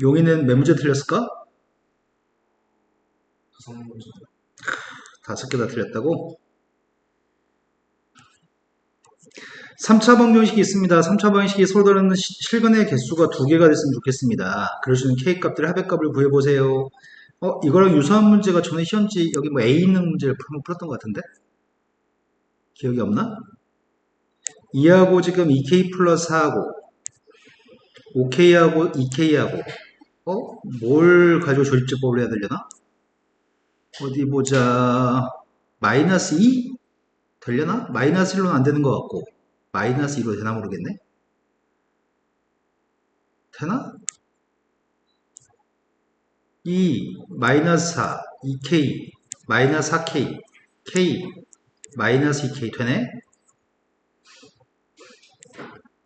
용이는 몇 문제 틀렸을까? 5문제. 5개 다 틀렸다고? 3차 방정식이 있습니다. 3차 방정식이 서로 실근의 개수가 2개가 됐으면 좋겠습니다. 그럴 수 있는 K값들의 합의값을 구해보세요. 이거랑 유사한 문제가 전에 시험지 여기 뭐 A 있는 문제를 한번 풀었던 것 같은데? 기억이 없나? 2하고 지금 2K 플러스 4하고 5K하고 2K하고 뭘 가지고 조립제법을 해야 되려나? 어디 보자. 마이너스 2? 되려나? 마이너스 1로는 안 되는 것 같고 마이너스 2로 되나 모르겠네. 되나? 2 마이너스 4 2K 마이너스 4K K 마이너스 2K 되네.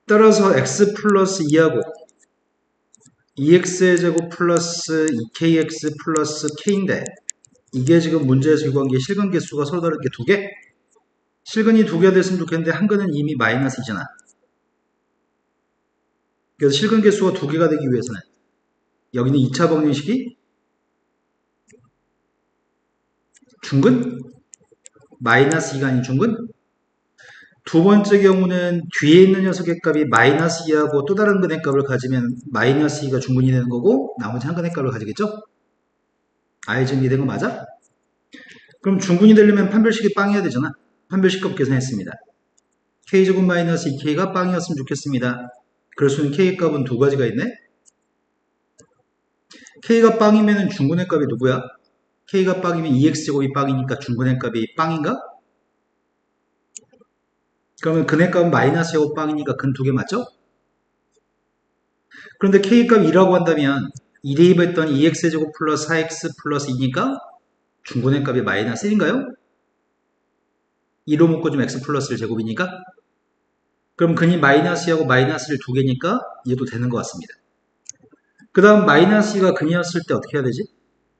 따라서 X 플러스 2하고 2X의 제곱 플러스 2KX 플러스 K인데 이게 지금 문제에서 요구한 게 실근 개수가 서로 다른 게 2개? 실근이 2개가 됐으면 좋겠는데 한 근은 이미 마이너스이잖아. 그래서 실근 개수가 2개가 되기 위해서는 여기는 2차 방정식이 중근? 마이너스 2가 아닌 중근? 두 번째 경우는 뒤에 있는 녀석의 값이 마이너스 2하고 또 다른 근의 값을 가지면 마이너스 2가 중근이 되는 거고 나머지 한 근의 값을 가지겠죠? 아예 정리된 거 맞아? 그럼 중근이 되려면 판별식이 빵이어야 되잖아. 판별식 값 계산했습니다. K제곱 마이너스 2K가 빵이었으면 좋겠습니다. 그럴 수 있는 K 값은 두 가지가 있네. K가 빵이면 중근의 값이 누구야? K가 빵이면 2X제곱이 빵이니까 중근의 값이 빵인가? 그러면 근의 값은 마이너스 제곱 빵이니까 근 두 개 맞죠? 그런데 K값 2라고 한다면 2 대입했더니 2X제곱 플러스 4X 플러스 2니까 중근의 값이 마이너스 1인가요? 2로 묶어주면 X 플러스 1 제곱이니까 그럼 근이 마이너스 2하고 마이너스 1 두 개니까 얘도 되는 것 같습니다. 그 다음 마이너스 2가 근이었을 때 어떻게 해야 되지?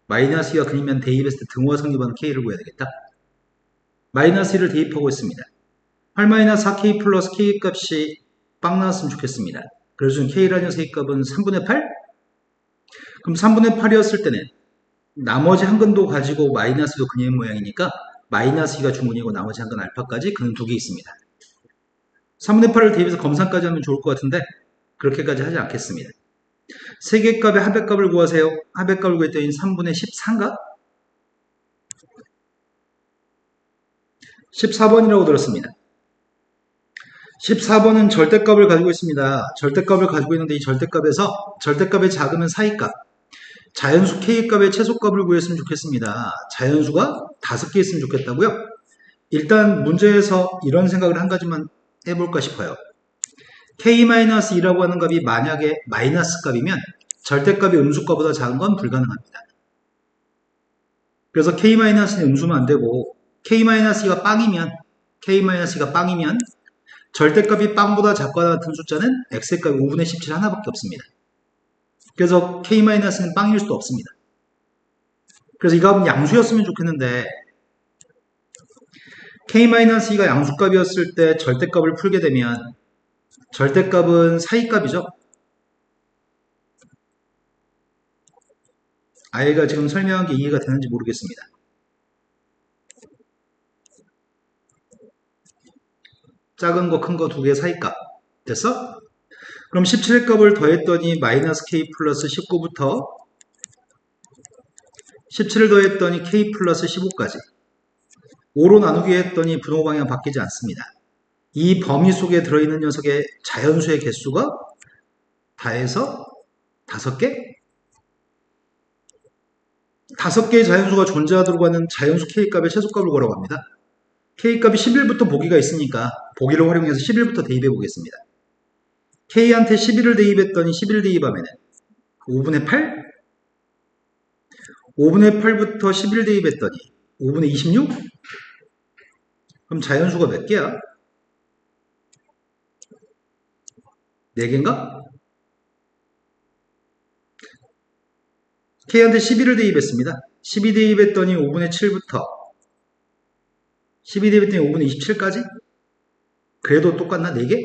마이너스 2가 근이면 대입했을 때 등호와 성립하는 K를 구해야 되겠다. 마이너스 1을 대입하고 있습니다. 8-4K 플러스 K 값이 빵 나왔으면 좋겠습니다. 그래서 K라는 녀석의 값은 3분의 8? 그럼 3분의 8이었을 때는 나머지 한 근도 가지고 마이너스도 근의 모양이니까 마이너스 2가 중근이고 나머지 한 근 알파까지 근은 두 개 있습니다. 3분의 8을 대입해서 검산까지 하면 좋을 것 같은데 그렇게까지 하지 않겠습니다. 세 개 값의 합의값을 구하세요. 합의값을 구했더니 3분의 14인가? 14번이라고 들었습니다. 14번은 절대값을 가지고 있습니다. 절대값을 가지고 있는데 이 절대값에서 절대값이 작으면 사이값, 자연수 K값의 최소값을 구했으면 좋겠습니다. 자연수가 5개 있으면 좋겠다고요? 일단 문제에서 이런 생각을 한 가지만 해볼까 싶어요. K-2라고 하는 값이 만약에 마이너스 값이면 절대값이 음수값보다 작은 건 불가능합니다. 그래서 K-는 음수면 안 되고 K-가 빵이면 K-가 빵이면 절대값이 빵보다 작거나 같은 숫자는 X의 값이 5분의 17 하나밖에 없습니다. 그래서 K-는 빵일 수도 없습니다. 그래서 이 값은 양수였으면 좋겠는데 K-2가 양수값이었을 때 절대값을 풀게 되면 절대값은 사이값이죠. 아이가 지금 설명한 게 이해가 되는지 모르겠습니다. 작은 거 큰 거 두 개 사이값 됐어? 그럼 17값을 더했더니 마이너스 K 플러스 19부터 17을 더했더니 K 플러스 15까지 5로 나누기 했더니 분호 방향 바뀌지 않습니다. 이 범위 속에 들어있는 녀석의 자연수의 개수가 다해서 5개? 5개의 자연수가 존재하도록 하는 자연수 K값의 최소값을 구하라고 합니다. K값이 11부터 보기가 있으니까 보기를 활용해서 11부터 대입해 보겠습니다. K한테 11을 대입했더니 11 대입하면 5분의 8? 5분의 8부터 11 대입했더니 5분의 26? 그럼 자연수가 몇 개야? 4개인가? K한테 12를 대입했습니다. 12 대입했더니 5분의 7부터 12 대입했더니 5분의 27까지? 그래도 똑같나? 4개?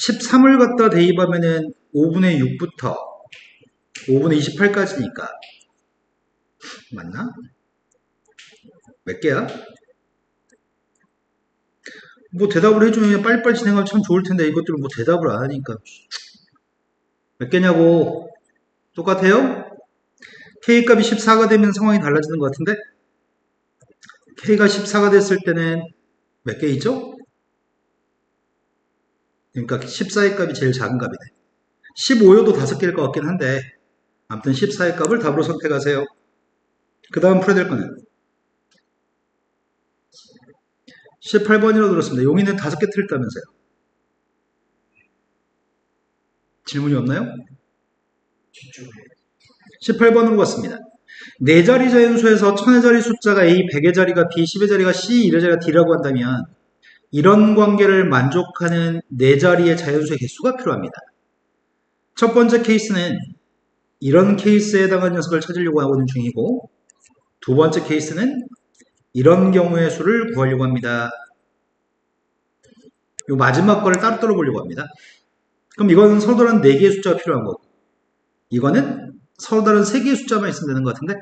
13을 갖다 대입하면은 5분의 6부터 5분의 28까지니까 맞나? 몇 개야? 뭐 대답을 해주면 빨리빨리 진행하면 참 좋을 텐데 이것들은 뭐 대답을 안 하니까 몇 개냐고. 똑같아요? K값이 14가 되면 상황이 달라지는 것 같은데 K가 14가 됐을 때는 몇 개 있죠? 그러니까 14의 값이 제일 작은 값이네. 15여도 5개일 것 같긴 한데 아무튼 14의 값을 답으로 선택하세요. 그 다음 풀어야 될 거는 18번이라고 들었습니다. 용의는 5개 틀렸다면서요. 질문이 없나요? 18번으로 갔습니다. 4자리 자연수에서 1000의 자리 숫자가 A, 100의 자리가 B, 10의 자리가 C, 1의 자리가 D라고 한다면 이런 관계를 만족하는 4자리의 자연수의 개수가 필요합니다. 첫 번째 케이스는 이런 케이스에 해당하는 녀석을 찾으려고 하고 있는 중이고 두 번째 케이스는 이런 경우의 수를 구하려고 합니다. 이 마지막 거를 따로 보려고 합니다. 그럼 이거는 서로 다른 4개의 숫자가 필요한 거고 이거는 서로 다른 3개의 숫자만 있으면 되는 것 같은데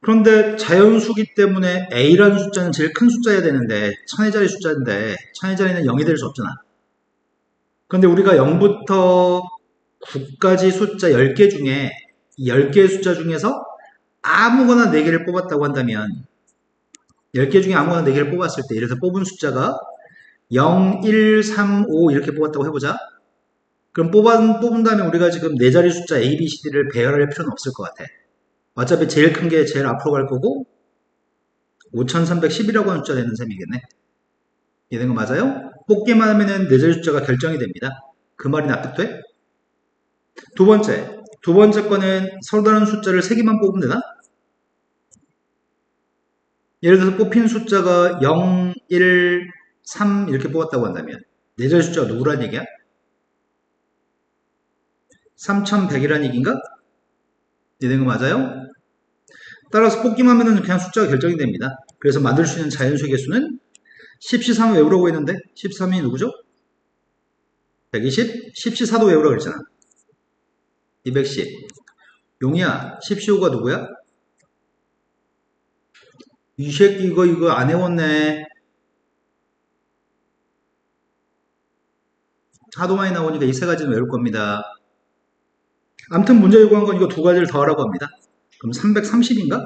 그런데 자연수기 때문에 A라는 숫자는 제일 큰 숫자여야 되는데 1000의 자리 숫자인데 1000의 자리는 0이 될 수 없잖아. 그런데 우리가 0부터 9까지 숫자 10개 중에 10개의 숫자 중에서 아무거나 4개를 뽑았다고 한다면 10개 중에 아무거나 4개를 뽑았을 때 예를 들어서 뽑은 숫자가 0, 1, 3, 5 이렇게 뽑았다고 해보자. 그럼 뽑은 다음에 우리가 지금 4자리 숫자 A, B, C, D를 배열할 필요는 없을 것 같아. 어차피 제일 큰 게 제일 앞으로 갈 거고 5310이라고 하는 숫자 되는 셈이겠네. 이해된 거 맞아요? 뽑기만 하면은 4자리 숫자가 결정이 됩니다. 그 말이 납득돼? 두 번째 거는 서로 다른 숫자를 3개만 뽑으면 되나? 예를 들어서 뽑힌 숫자가 0, 1, 3 이렇게 뽑았다고 한다면 4자리 숫자가 누구란 얘기야? 3100이란 얘기인가? 이해된 거 맞아요? 따라서 뽑기만 하면 그냥 숫자가 결정이 됩니다. 그래서 만들 수 있는 자연수의 개수는 10C3 외우라고 했는데 13이 누구죠? 120? 10C4도 외우라고 그랬잖아. 210. 용이야, 10C5가 누구야? 이 새끼 이거 안 외웠네. 하도 많이 나오니까 이 3가지는 외울 겁니다. 아무튼 문제 요구한 건 이거 2가지를 더하라고 합니다. 그럼 330인가?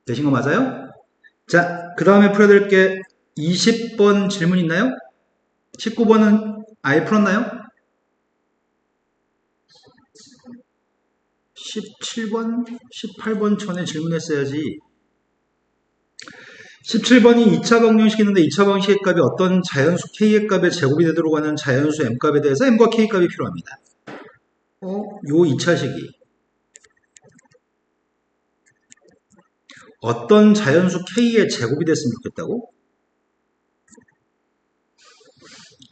되신 거 맞아요? 자, 그 다음에 풀어야 될 게 20번 질문 있나요? 19번은 아예 풀었나요? 17번, 18번 전에 질문했어야지. 17번이 2차 방정식이있는데 2차 방식의 값이 어떤 자연수 K의 값의 제곱이 되도록 하는 자연수 M값에 대해서 M과 K 값이 필요합니다. 요 2차식이 어떤 자연수 K의 제곱이 됐으면 좋겠다고?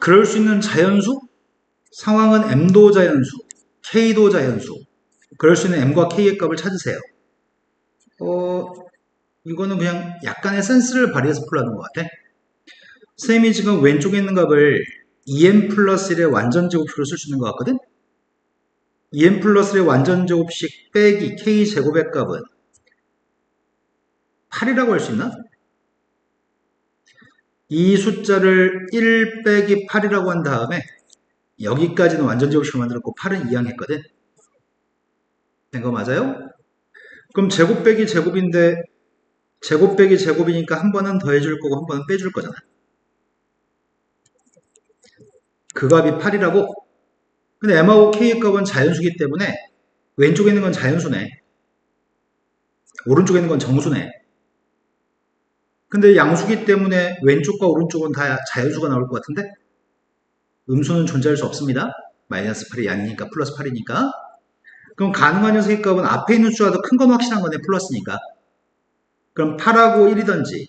그럴 수 있는 자연수? 상황은 M도 자연수, K도 자연수. 그럴 수 있는 M과 K의 값을 찾으세요. 이거는 그냥 약간의 센스를 발휘해서 풀라는 것 같아. 선생님이 지금 왼쪽에 있는 값을 2n 플러스 1의 완전제곱식으로 쓸 수 있는 것 같거든? 2n 플러스 1의 완전제곱식 빼기 K제곱의 값은 8이라고 할 수 있나? 이 숫자를 1 빼기 8이라고 한 다음에 여기까지는 완전제곱식으로 만들었고 8은 이항했거든? 된 거 맞아요? 그럼 제곱 빼기 제곱인데 제곱 빼기 제곱이니까 한 번은 더해줄 거고 한 번은 빼줄 거잖아. 그 값이 8이라고? 근데 M하고 K의 값은 자연수기 때문에 왼쪽에 있는 건 자연수네. 오른쪽에 있는 건 정수네. 근데 양수기 때문에 왼쪽과 오른쪽은 다 자연수가 나올 것 같은데 음수는 존재할 수 없습니다. 마이너스 8이 양이니까 플러스 8이니까. 그럼 가능한 녀석의 값은 앞에 있는 숫자가 더 큰 건 확실한 거네. 플러스니까. 그럼 8하고 1이든지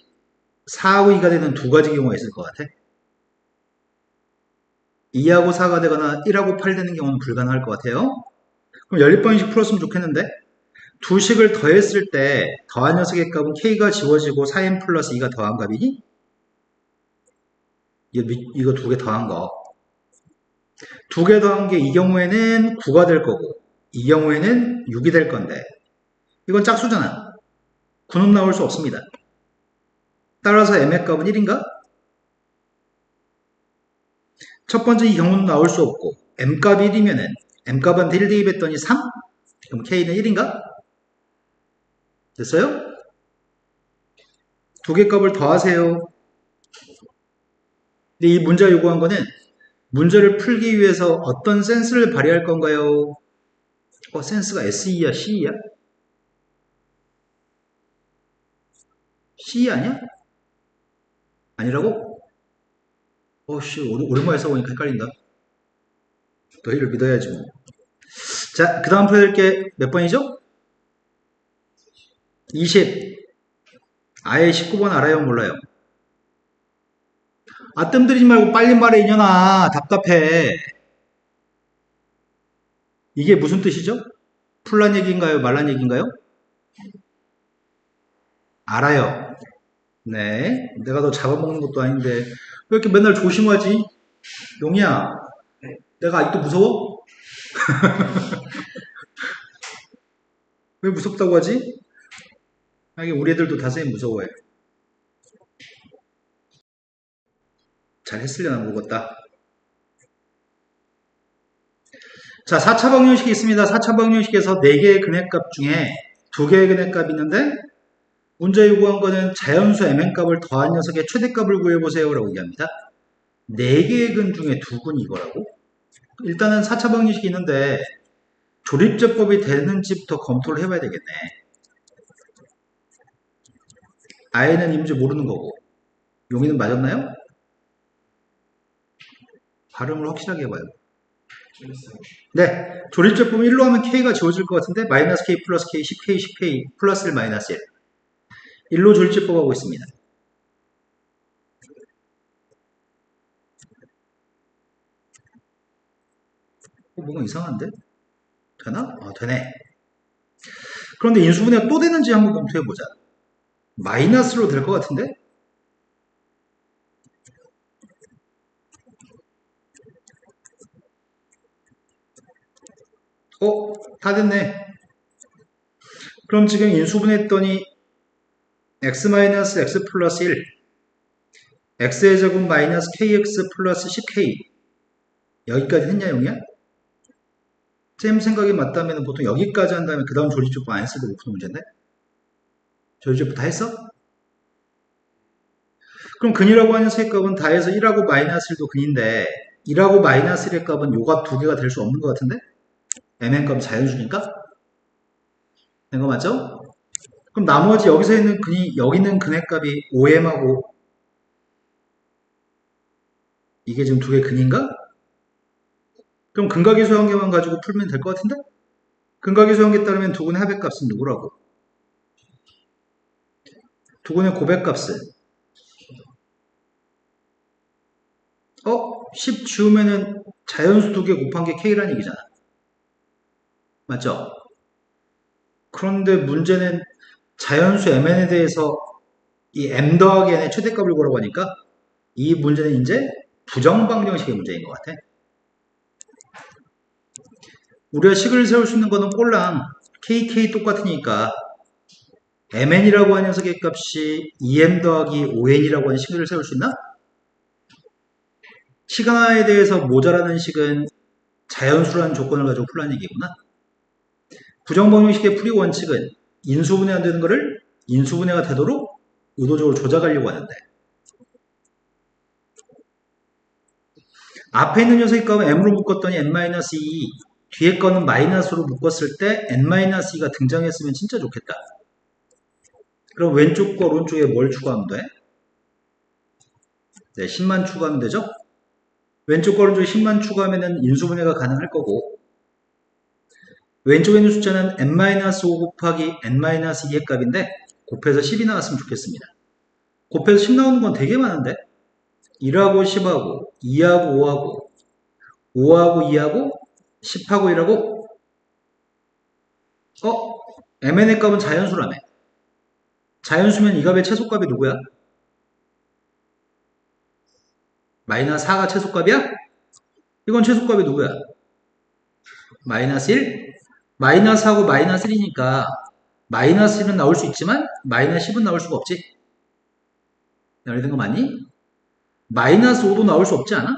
4하고 2가 되는 2가지 경우가 있을 것 같아. 2하고 4가 되거나 1하고 8이 되는 경우는 불가능할 것 같아요. 그럼 연립방식 풀었으면 좋겠는데 두 식을 더했을 때 더한 녀석의 값은 K가 지워지고 4n 플러스 2가 더한 값이니? 이거 두 개 더한 거. 두 개 더한 게 이 경우에는 9가 될 거고, 이 경우에는 6이 될 건데, 이건 짝수잖아. 9는 나올 수 없습니다. 따라서 m의 값은 1인가? 첫 번째 이 경우는 나올 수 없고, m값이 1이면은 m값한테 1 대입했더니 3? 그럼 k는 1인가? 됐어요? 두 개 값을 더하세요. 근데 이 문제가 요구한 거는 문제를 풀기 위해서 어떤 센스를 발휘할 건가요? 센스가 SE야, CE야? CE 아니야? 아니라고? 오랜만에 써보니까 헷갈린다. 너희를 믿어야지 뭐. 자, 그 다음 표현할 게 몇 번이죠? 20. 아예 19번 알아요, 몰라요? 뜸들이지 말고 빨리 말해, 이년아. 답답해. 이게 무슨 뜻이죠? 풀란 얘기인가요? 말란 얘기인가요? 알아요. 네. 내가 너 잡아먹는 것도 아닌데 왜 이렇게 맨날 조심하지? 용이야. 내가 아직도 무서워? 왜 무섭다고 하지? 하긴 우리 애들도 다선생님 무서워해. 잘 했으려나 모르겠다. 자, 4차 방정식이 있습니다. 4차 방정식에서 4개의 근해값 중에 2개의 근해값이 있는데 문제 요구한 거는 자연수 mn값을 더한 녀석의 최대값을 구해보세요 라고 얘기합니다. 4개의 근 중에 2근이 이거라고? 일단은 4차 방정식이 있는데 조립제법이 되는지부터 검토를 해봐야 되겠네. 아이는 이 문제 모르는 거고 용이는 맞았나요? 발음을 확실하게 해봐요. 네, 조립제법 1로 하면 k가 지워질 것 같은데 마이너스 k 플러스 k 10k 10k 플러스 1 마이너스 1 1로 조립제법 하고 있습니다. 뭔가 이상한데? 되나? 되네. 그런데 인수분해가 또 되는지 한번 검토해보자. 마이너스로 될 것 같은데? 다 됐네. 그럼 지금 인수분해했더니 x-x 플러스 1 x의 제곱 마이너스 kx 플러스 10k 여기까지 했냐 용이야? 쌤 생각이 맞다면 보통 여기까지 한 다음에 그 다음 조립제법 안 했어도 푸는 문제인데? 조립제법 다 했어? 그럼 근이라고 하는 세 값은 다 해서 1하고 마이너스 1도 근인데 1하고 마이너스 1의 값은 요 값 두 개가 될 수 없는 것 같은데? mn 값 자연수니까? 된 거 맞죠? 그럼 나머지 여기서 있는 근이 여기 있는 근의 값이 5m하고 이게 지금 두 개 근인가? 그럼 근각의 소형계만 가지고 풀면 될 것 같은데? 근각의 소형계 따르면 두 근의 합의 값은 누구라고? 두 근의 고백 값은 10 지우면은 자연수 두 개 곱한 게 k라는 얘기잖아. 맞죠? 그런데 문제는 자연수 mn에 대해서 이 m 더하기 n의 최대값을 구하라고 하니까 이 문제는 이제 부정방정식의 문제인 것 같아. 우리가 식을 세울 수 있는 거는 꼴랑 kk 똑같으니까 mn이라고 하는 녀석의 값이 2m 더하기 5n이라고 하는 식을 세울 수 있나? 식 하나에 대해서 모자라는 식은 자연수라는 조건을 가지고 풀라는 얘기구나. 부정방정식의 풀이 원칙은 인수분해 안 되는 거를 인수분해가 되도록 의도적으로 조작하려고 하는데 앞에 있는 녀석의 값은 m으로 묶었더니 n-2 뒤에 거는 마이너스로 묶었을 때 n-2가 등장했으면 진짜 좋겠다. 그럼 왼쪽과 오른쪽에 뭘 추가하면 돼? 네, 10만 추가하면 되죠? 왼쪽과 오른쪽에 10만 추가하면 인수분해가 가능할 거고 왼쪽에 있는 숫자는 n-5 곱하기 n-2의 값인데 곱해서 10이 나왔으면 좋겠습니다. 곱해서 10 나오는 건 되게 많은데 1하고 10하고 2하고 5하고 5하고 2하고 10하고 1하고 mn의 값은 자연수라며. 자연수면 이 값의 최소값이 누구야? 마이너스 4가 최소값이야? 이건 최소값이 누구야? 마이너스 1? 마이너스하고 마이너스 1이니까 마이너스 1은 나올 수 있지만 마이너스 10은 나올 수가 없지. 열리는 거 맞니? 마이너스 5도 나올 수 없지 않아?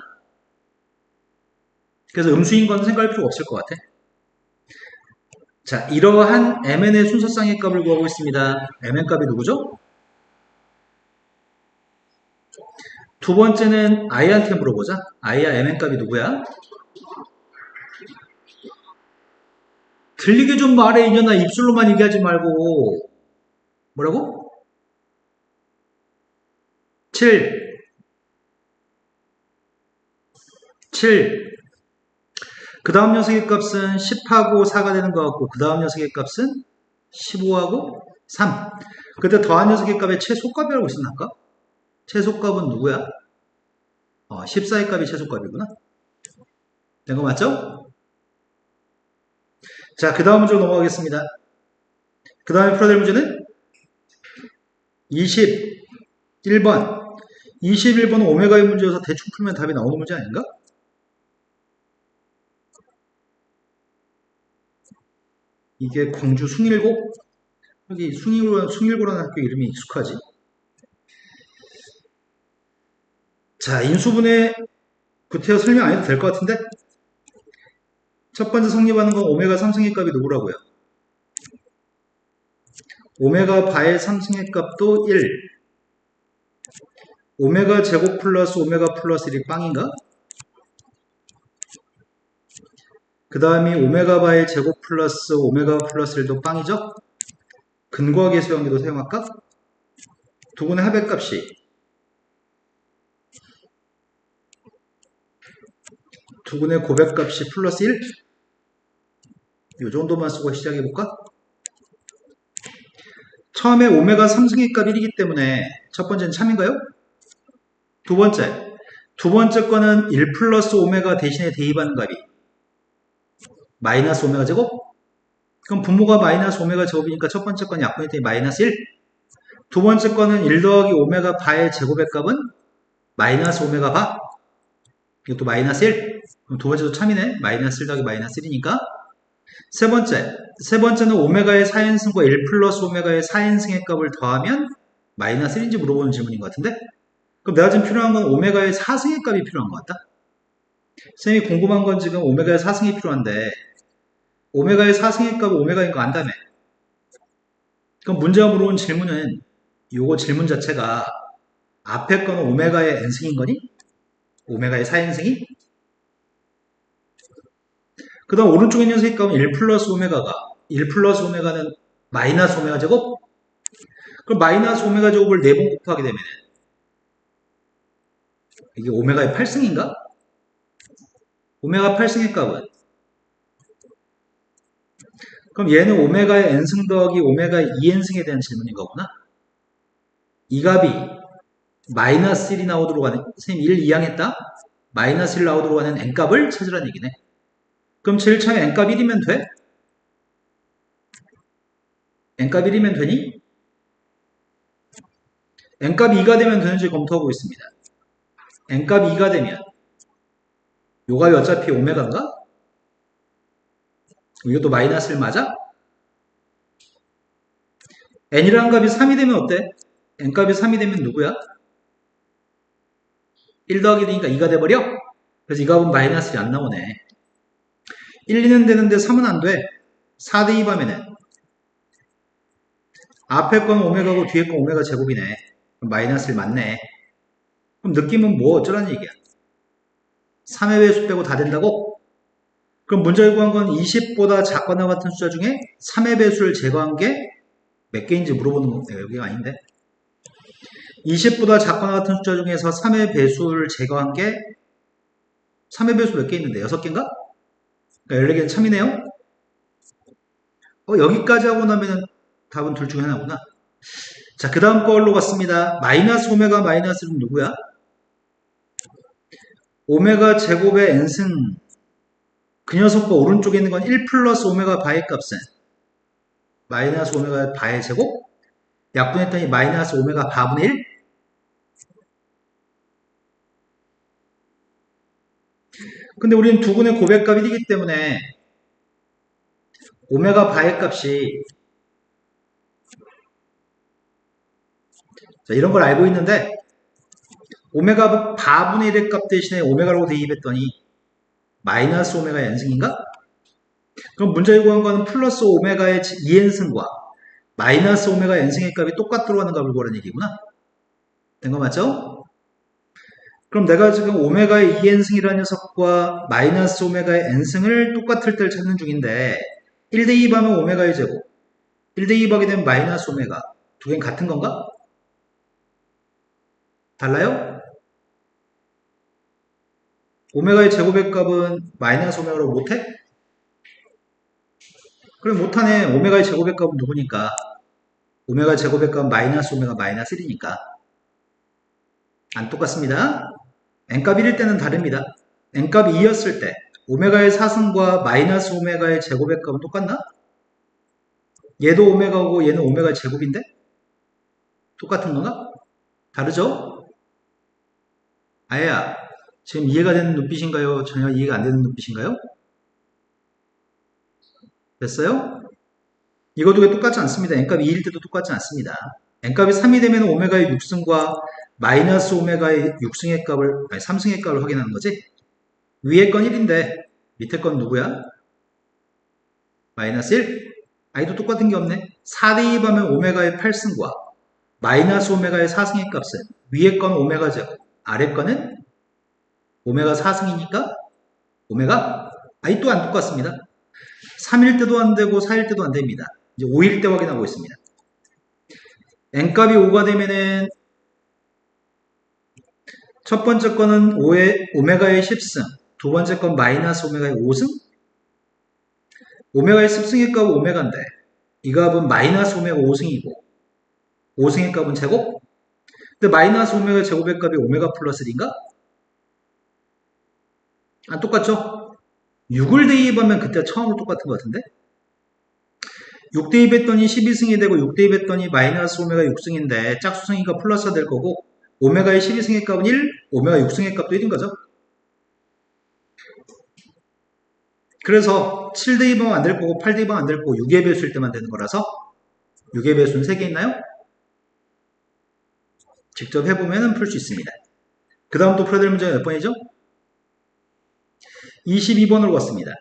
그래서 음수인 건 생각할 필요가 없을 것 같아. 자, 이러한 mn의 순서쌍의 값을 구하고 있습니다. mn 값이 누구죠? 두 번째는 i한테 물어보자. i야 mn 값이 누구야? 들리게 좀 말해 이년아. 입술로만 얘기하지 말고. 뭐라고? 7 그 다음 녀석의 값은 10하고 4가 되는 것 같고 그 다음 녀석의 값은 15하고 3. 그때 더한 녀석의 값의 최소값이라고 있었나 아까? 최소값은 누구야? 14의 값이 최소값이구나. 된 거 맞죠? 자, 그 다음 문제로 넘어가겠습니다. 그 다음에 풀어야 될 문제는 21번. 21번은 오메가의 문제여서 대충 풀면 답이 나오는 문제 아닌가? 이게 광주 숭일고? 여기 숭일고라는 학교 이름이 익숙하지? 자, 인수분해 구태여 설명 안 해도 될 것 같은데? 첫 번째 성립하는 건 오메가 3승의 값이 누구라고요? 오메가 바의 3승의 값도 1. 오메가 제곱 플러스 오메가 플러스 1이 빵인가? 그 다음이 오메가 바의 제곱 플러스 오메가 플러스 1도 빵이죠? 근거하기 수용기도 사용할까? 두 분의 합의값이 두 분의 고백값이 플러스 1? 이 정도만 쓰고 시작해볼까? 처음에 오메가 3승의 값 1이기 때문에 첫 번째는 참인가요? 두 번째 거는 1 플러스 오메가 대신에 대입하는 값이 마이너스 오메가 제곱? 그럼 분모가 마이너스 오메가 제곱이니까 첫 번째 거는 약분의 대입 마이너스 1. 두 번째 거는 1 더하기 오메가 바의 제곱의 값은 마이너스 오메가 바. 이것도 마이너스 1. 그럼 두 번째도 참이네. 마이너스 1 더하기 마이너스 1이니까. 세 번째는 오메가의 4인승과 1 플러스 오메가의 4인승의 값을 더하면 마이너스 1인지 물어보는 질문인 것 같은데? 그럼 내가 지금 필요한 건 오메가의 4승의 값이 필요한 것 같다? 쌤이 궁금한 건 지금 오메가의 4승이 필요한데 오메가의 4승의 값은 오메가인 거 안다며? 그럼 문제가 물어본 질문은 요거 질문 자체가 앞에 거는 오메가의 n승인 거니? 오메가의 4n승이? 그 다음 오른쪽에 있는 녀석의 값은 1 플러스 오메가가 1 플러스 오메가는 마이너스 오메가 제곱? 그럼 마이너스 오메가 제곱을 4번 곱하게 되면 이게 오메가의 8승인가? 오메가 8승의 값은 그럼 얘는 오메가의 n승 더하기 오메가의 2n승에 대한 질문인 거구나. 이 값이 마이너스 1이 나오도록 하는 선생님 1 이항했다? 마이너스 1 나오도록 하는 n값을 찾으라는 얘기네. 그럼 제일 처음에 n값 1이면 돼? n값 1이면 되니? n값 2가 되면 되는지 검토하고 있습니다. n값 2가 되면 요 값이 어차피 오메가인가? 이것도 마이너스 1 맞아? n이라는 값이 3이 되면 어때? n값이 3이 되면 누구야? 1 더하기 2니까 2가 돼버려? 그래서 이 값은 마이너스 1이 안 나오네. 1, 2는 되는데 3은 안 돼. 4 대입하면은 앞에 건 오메가고 뒤에 건 오메가 제곱이네. 마이너스 1 맞네. 그럼 느낌은 뭐 어쩌라는 얘기야? 3의 배수 빼고 다 된다고? 그럼 문제를 구한 건 20보다 작거나 같은 숫자 중에 3의 배수를 제거한 게 몇 개인지 물어보는 건데 여기가 아닌데 20보다 작거나 같은 숫자 중에서 3의 배수를 제거한 게 3의 배수 몇 개 있는데 6개인가? 그러니까 14개는 참이네요. 여기까지 하고 나면 답은 둘 중에 하나구나. 자, 그 다음 걸로 갔습니다. 마이너스 오메가 마이너스 1은 누구야? 오메가 제곱의 n승 그 녀석과 오른쪽에 있는 건 1 플러스 오메가 바의 값은 마이너스 오메가 바의 제곱 약분했더니 마이너스 오메가 바분의 1 근데 우리는 두근의 고백값이 1이기 때문에 오메가 바의 값이 자, 이런 걸 알고 있는데 오메가 바분의 1의 값 대신에 오메가라고 대입했더니 마이너스 오메가의 n승인가? 그럼 문제에 구한 거는 플러스 오메가의 2n승과 마이너스 오메가 n승의 값이 똑같도록 하는 값을 구하는 얘기구나. 된 거 맞죠? 그럼 내가 지금 오메가의 2n승이라는 녀석과 마이너스 오메가의 n승을 똑같을 때를 찾는 중인데 1대 2 하면 오메가의 제곱 1대 2 하게 되면 마이너스 오메가 두 개는 같은 건가? 달라요? 오메가의 제곱의 값은 마이너스 오메가로 못해? 그럼 못하네. 오메가의 제곱의 값은 누구니까? 오메가 제곱의 값은 마이너스 오메가 마이너스 1이니까 안 똑같습니다. n값 1일 때는 다릅니다. n값 2였을 때 오메가의 4승과 마이너스 오메가의 제곱의 값은 똑같나? 얘도 오메가고 얘는 오메가의 제곱인데? 똑같은 건가? 다르죠? 아야, 지금 이해가 되는 눈빛인가요? 전혀 이해가 안 되는 눈빛인가요? 됐어요? 이것도 왜 똑같지 않습니다. n값이 2일 때도 똑같지 않습니다. n값이 3이 되면 오메가의 6승과 마이너스 오메가의 6승의 값을, 아니 3승의 값을 확인하는 거지? 위에 건 1인데 밑에 건 누구야? 마이너스 1? 아이도 똑같은 게 없네. 4대 2 하면 오메가의 8승과 마이너스 오메가의 4승의 값은 위에 건 오메가 제곱, 아래 거는 오메가 4승이니까 오메가 아이 또 안 똑같습니다. 3일 때도 안 되고 4일 때도 안 됩니다. 이제 5일 때 확인하고 있습니다. n값이 5가 되면은 첫 번째 거는 오메가의 10승, 두 번째 건 마이너스 오메가의 5승? 오메가의 10승의 값은 오메가인데 이 값은 마이너스 오메가 5승이고 5승의 값은 제곱? 근데 마이너스 오메가 제곱의 값이 오메가 플러스 1인가? 안 똑같죠? 6을 대입하면 그때 처음으로 똑같은 것 같은데? 6 대입했더니 12승이 되고 6 대입했더니 마이너스 오메가 6승인데 짝수승이니까 플러스가 될 거고 오메가의 12승의 값은 1, 오메가 6승의 값도 1인 거죠. 그래서 7 대입하면 안 될 거고 8 대입하면 안 될 거고 6의 배수일 때만 되는 거라서 6의 배수는 3개 있나요? 직접 해보면 풀 수 있습니다. 그 다음 또 풀어야 될 문제가 몇 번이죠? 22번으로 왔습니다.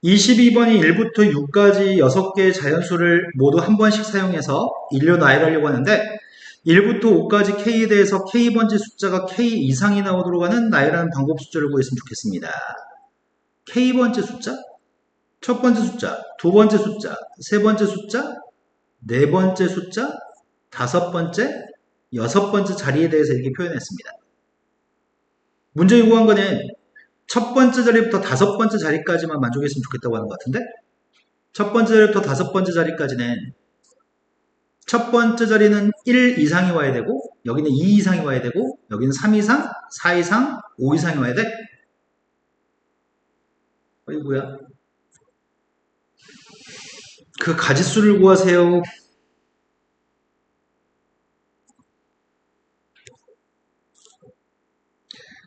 22번이 1부터 6까지 6개의 자연수를 모두 한 번씩 사용해서 일료 나열하려고 하는데 1부터 5까지 K에 대해서 K번째 숫자가 K 이상이 나오도록 하는 나열하는 방법 숫자를 구했으면 좋겠습니다. K번째 숫자, 첫 번째 숫자, 두 번째 숫자, 세 번째 숫자, 네 번째 숫자, 다섯 번째, 여섯 번째 자리에 대해서 이렇게 표현했습니다. 문제 요구한 거는 첫 번째 자리부터 다섯 번째 자리까지만 만족했으면 좋겠다고 하는 것 같은데 첫 번째 자리부터 다섯 번째 자리까지는 첫 번째 자리는 1 이상이 와야 되고 여기는 2 이상이 와야 되고 여기는 3 이상, 4 이상, 5 이상이 와야 돼. 어이구야. 그 가짓수를 구하세요.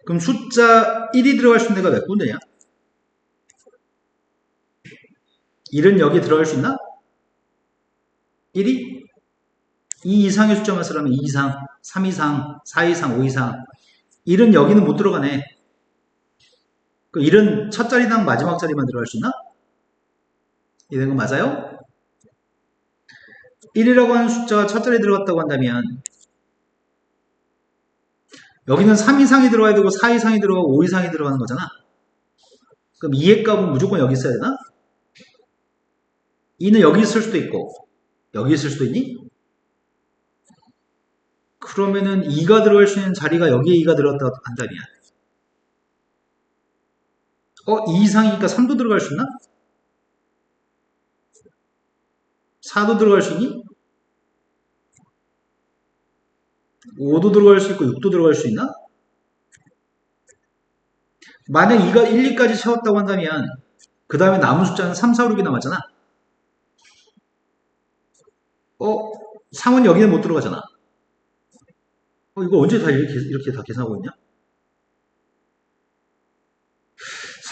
그럼 숫자 1이 들어갈 수 있는 데가 몇 군데냐? 1은 여기 들어갈 수 있나? 1이? 2 이상의 숫자만 쓰라면 2 이상, 3 이상, 4 이상, 5 이상 1은 여기는 못 들어가네. 그 1은 첫 자리당 마지막 자리만 들어갈 수 있나? 이런 거 맞아요? 1이라고 하는 숫자가 첫 자리에 들어갔다고 한다면 여기는 3 이상이 들어가야 되고 4 이상이 들어가고 5 이상이 들어가는 거잖아. 그럼 2의 값은 무조건 여기 있어야 되나? 2는 여기 있을 수도 있고 여기 있을 수도 있니? 그러면은 2가 들어갈 수 있는 자리가 여기에 2가 들어갔다고 한다면 2 이상이니까 3도 들어갈 수 있나? 4도 들어갈 수 있니? 5도 들어갈 수 있고 6도 들어갈 수 있나? 만약 2가 1, 2까지 채웠다고 한다면 그 다음에 남은 숫자는 3, 4, 6이 남았잖아. 3은 여기는 못 들어가잖아. 이거 언제 다 이렇게 다 계산하고 있냐?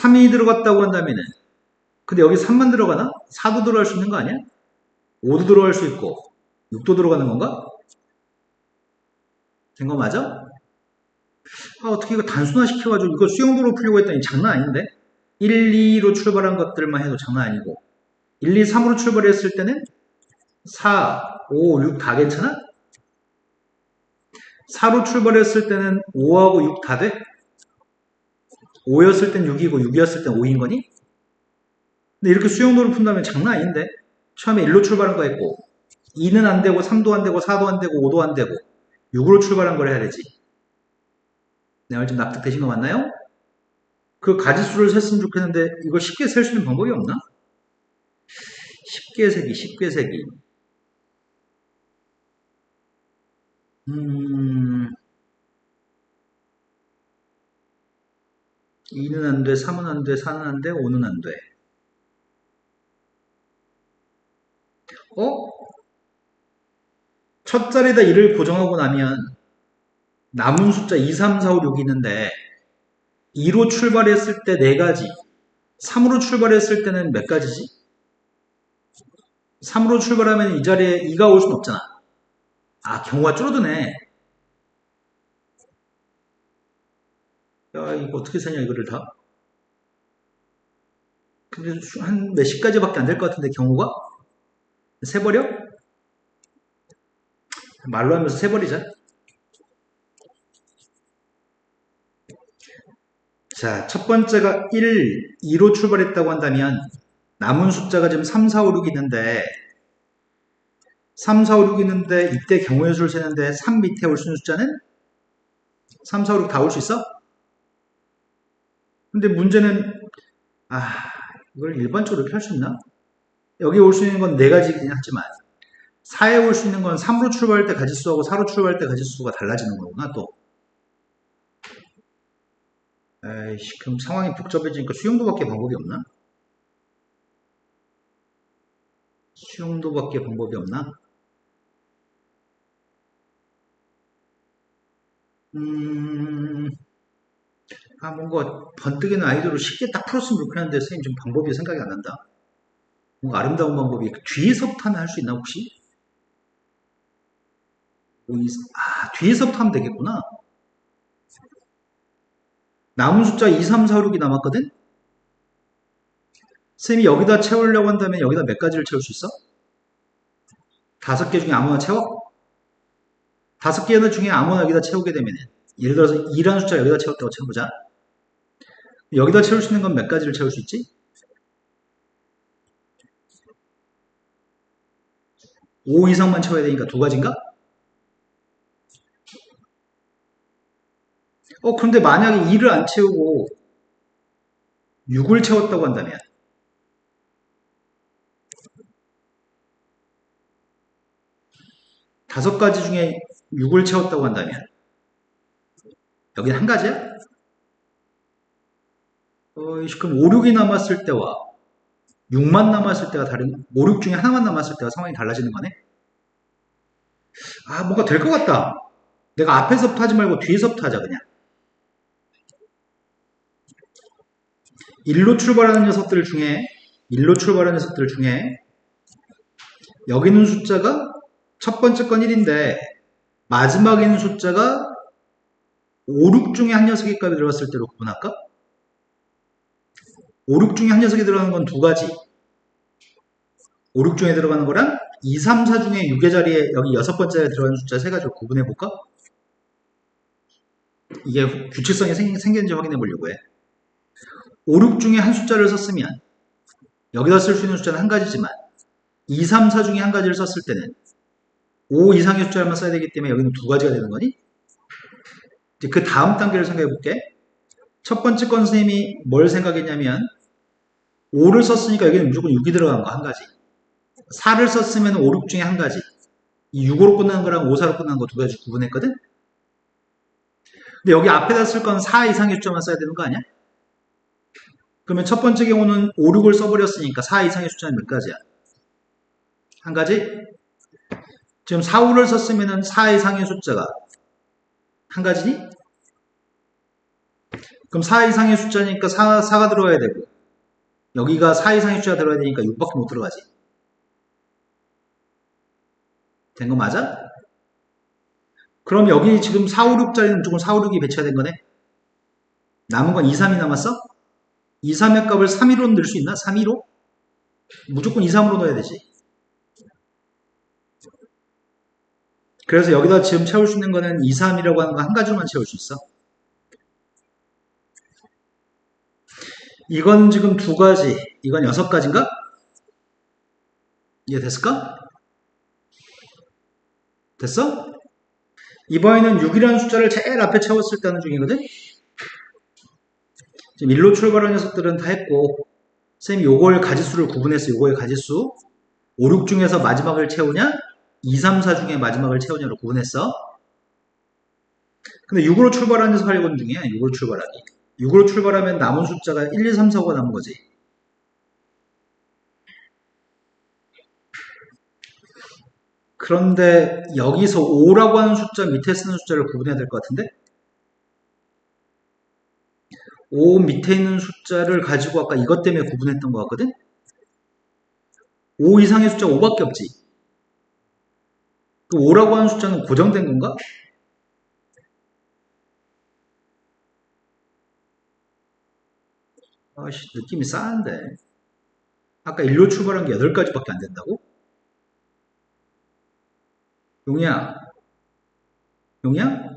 3이 들어갔다고 한다면은, 근데 여기 3만 들어가나? 4도 들어갈 수 있는 거 아니야? 5도 들어갈 수 있고, 6도 들어가는 건가? 된 거 맞아? 아, 어떻게 이거 단순화 시켜가지고 이거 수용도로 풀려고 했더니 장난 아닌데? 1, 2로 출발한 것들만 해도 장난 아니고, 1, 2, 3으로 출발했을 때는 4, 5, 6 다 괜찮아? 4로 출발했을 때는 5하고 6 다 돼? 5였을 땐 6이고 6이었을 땐 5인 거니? 근데 이렇게 수용도를 푼다면 장난 아닌데? 처음에 1로 출발한 거 했고 2는 안 되고 3도 안 되고 4도 안 되고 5도 안 되고 6으로 출발한 걸 해야 되지. 내 말 좀 납득되신 거 맞나요? 그 가지수를 셌으면 좋겠는데 이걸 쉽게 셀 수 있는 방법이 없나? 쉽게 세기, 쉽게 세기. 2는 안 돼, 3은 안 돼, 4는 안 돼, 5는 안 돼. 어? 첫 자리에다 1을 고정하고 나면 남은 숫자 2, 3, 4, 5, 6이 있는데 2로 출발했을 때 4가지, 3으로 출발했을 때는 몇 가지지? 3으로 출발하면 이 자리에 2가 올 수는 없잖아. 아, 경우가 줄어드네. 야, 이거 어떻게 세냐, 이거를 다? 근데 한 몇십 가지밖에 안 될 것 같은데, 경우가? 세버려? 말로 하면서 세버리자. 자, 첫 번째가 1, 2로 출발했다고 한다면 남은 숫자가 지금 3, 4, 5, 6 있는데 3, 4, 5, 6 있는데 이때 경우의 수를 세는데 3 밑에 올 수 있는 숫자는 3, 4, 5, 6 다 올 수 있어? 근데 문제는 이걸 일반적으로 이렇게 할 수 있나? 여기 올 수 있는 건 4가지긴 하지만 4에 올 수 있는 건 3으로 출발할 때 가지수하고 4로 출발할 때 가지수가 달라지는 거구나 또. 에이씨, 그럼 상황이 복잡해지니까 수용도밖에 방법이 없나? 수용도밖에 방법이 없나? 뭔가 번뜩이는 아이디어로 쉽게 딱 풀었으면 좋겠는데 선생님 지금 방법이 생각이 안 난다. 뭔가 아름다운 방법이 뒤에서부터 하면 할 수 있나 혹시? 뒤에서부터 하면 되겠구나. 남은 숫자 2, 3, 4, 6이 남았거든? 쌤이 여기다 채우려고 한다면 여기다 몇 가지를 채울 수 있어? 5개 중에 아무나 채워? 5개 중에 아무나 여기다 채우게 되면 예를 들어서 2라는 숫자 여기다 채웠다고 쳐보자. 여기다 채울 수 있는 건 몇 가지를 채울 수 있지? 5 이상만 채워야 되니까 2가지인가? 그런데 만약에 2를 안 채우고 6을 채웠다고 한다면 5가지 중에 6을 채웠다고 한다면 여기는 한 가지야? 그럼 5, 6이 남았을 때와 6만 남았을 때가 다른, 5, 6 중에 하나만 남았을 때가 상황이 달라지는 거네? 뭔가 될 것 같다. 내가 앞에서부터 하지 말고 뒤에서부터 하자, 그냥. 1로 출발하는 녀석들 중에, 1로 출발하는 녀석들 중에, 여기 있는 숫자가 첫 번째 건 1인데, 마지막에 있는 숫자가 5, 6 중에 한 녀석의 값이 들어갔을 때로 구분할까? 5, 6 중에 한 녀석이 들어가는 건 2가지. 5, 6 중에 들어가는 거랑 2, 3, 4 중에 6의 자리에 여기 6번째에 들어가는 숫자 3가지로 구분해볼까? 이게 규칙성이 생겼는지 확인해 보려고 해. 5, 6 중에 한 숫자를 썼으면 여기다 쓸 수 있는 숫자는 한 가지지만 2, 3, 4 중에 한 가지를 썼을 때는 5 이상의 숫자만 써야 되기 때문에 여기는 2가지가 되는 거니? 이제 그 다음 단계를 생각해 볼게. 첫 번째 건 선생님이 뭘 생각했냐면 5를 썼으니까 여기는 무조건 6이 들어간 거 한 가지. 4를 썼으면 5, 6 중에 한 가지. 이 6으로 끝나는 거랑 5, 4로 끝나는 거 2가지 구분했거든? 근데 여기 앞에다 쓸 건 4 이상의 숫자만 써야 되는 거 아니야? 그러면 첫 번째 경우는 5, 6을 써버렸으니까 4 이상의 숫자는 몇 가지야? 한 가지? 지금 4, 5를 썼으면 4 이상의 숫자가 한 가지니? 그럼 4 이상의 숫자니까 4가 들어가야 되고, 여기가 4 이상의 숫자가 들어가야 되니까 6밖에 못 들어가지. 된 거 맞아? 그럼 여기 지금 4, 5, 6짜리는 무조건 4, 5, 6이 배치가 된 거네? 남은 건 2, 3이 남았어? 2, 3의 값을 3, 2로 넣을 수 있나? 3, 2로? 무조건 2, 3으로 넣어야 되지. 그래서 여기다 지금 채울 수 있는 거는 2, 3이라고 하는 거 한 가지로만 채울 수 있어. 이건 지금 2가지, 이건 6가지인가? 이해됐을까? 됐어? 이번에는 6이라는 숫자를 제일 앞에 채웠을 때 하는 중이거든? 지금 1로 출발한 녀석들은 다 했고, 선생님이 요걸 가지수를 구분했어. 요거의 가지수. 5, 6 중에서 마지막을 채우냐? 2, 3, 4 중에 마지막을 채우냐로 구분했어. 근데 6으로 출발하는 녀석 하려고 하는 중이야. 6으로 출발하기. 6으로 출발하면 남은 숫자가 1, 2, 3, 4, 5가 남은 거지. 그런데 여기서 5라고 하는 숫자 밑에 쓰는 숫자를 구분해야 될 것 같은데? 5 밑에 있는 숫자를 가지고 아까 이것 때문에 구분했던 것 같거든? 5 이상의 숫자가 5밖에 없지. 그 5라고 하는 숫자는 고정된 건가? 아씨, 느낌이 싸한데. 아까 1로 출발한 게 8가지밖에 안 된다고? 용이야, 용이야?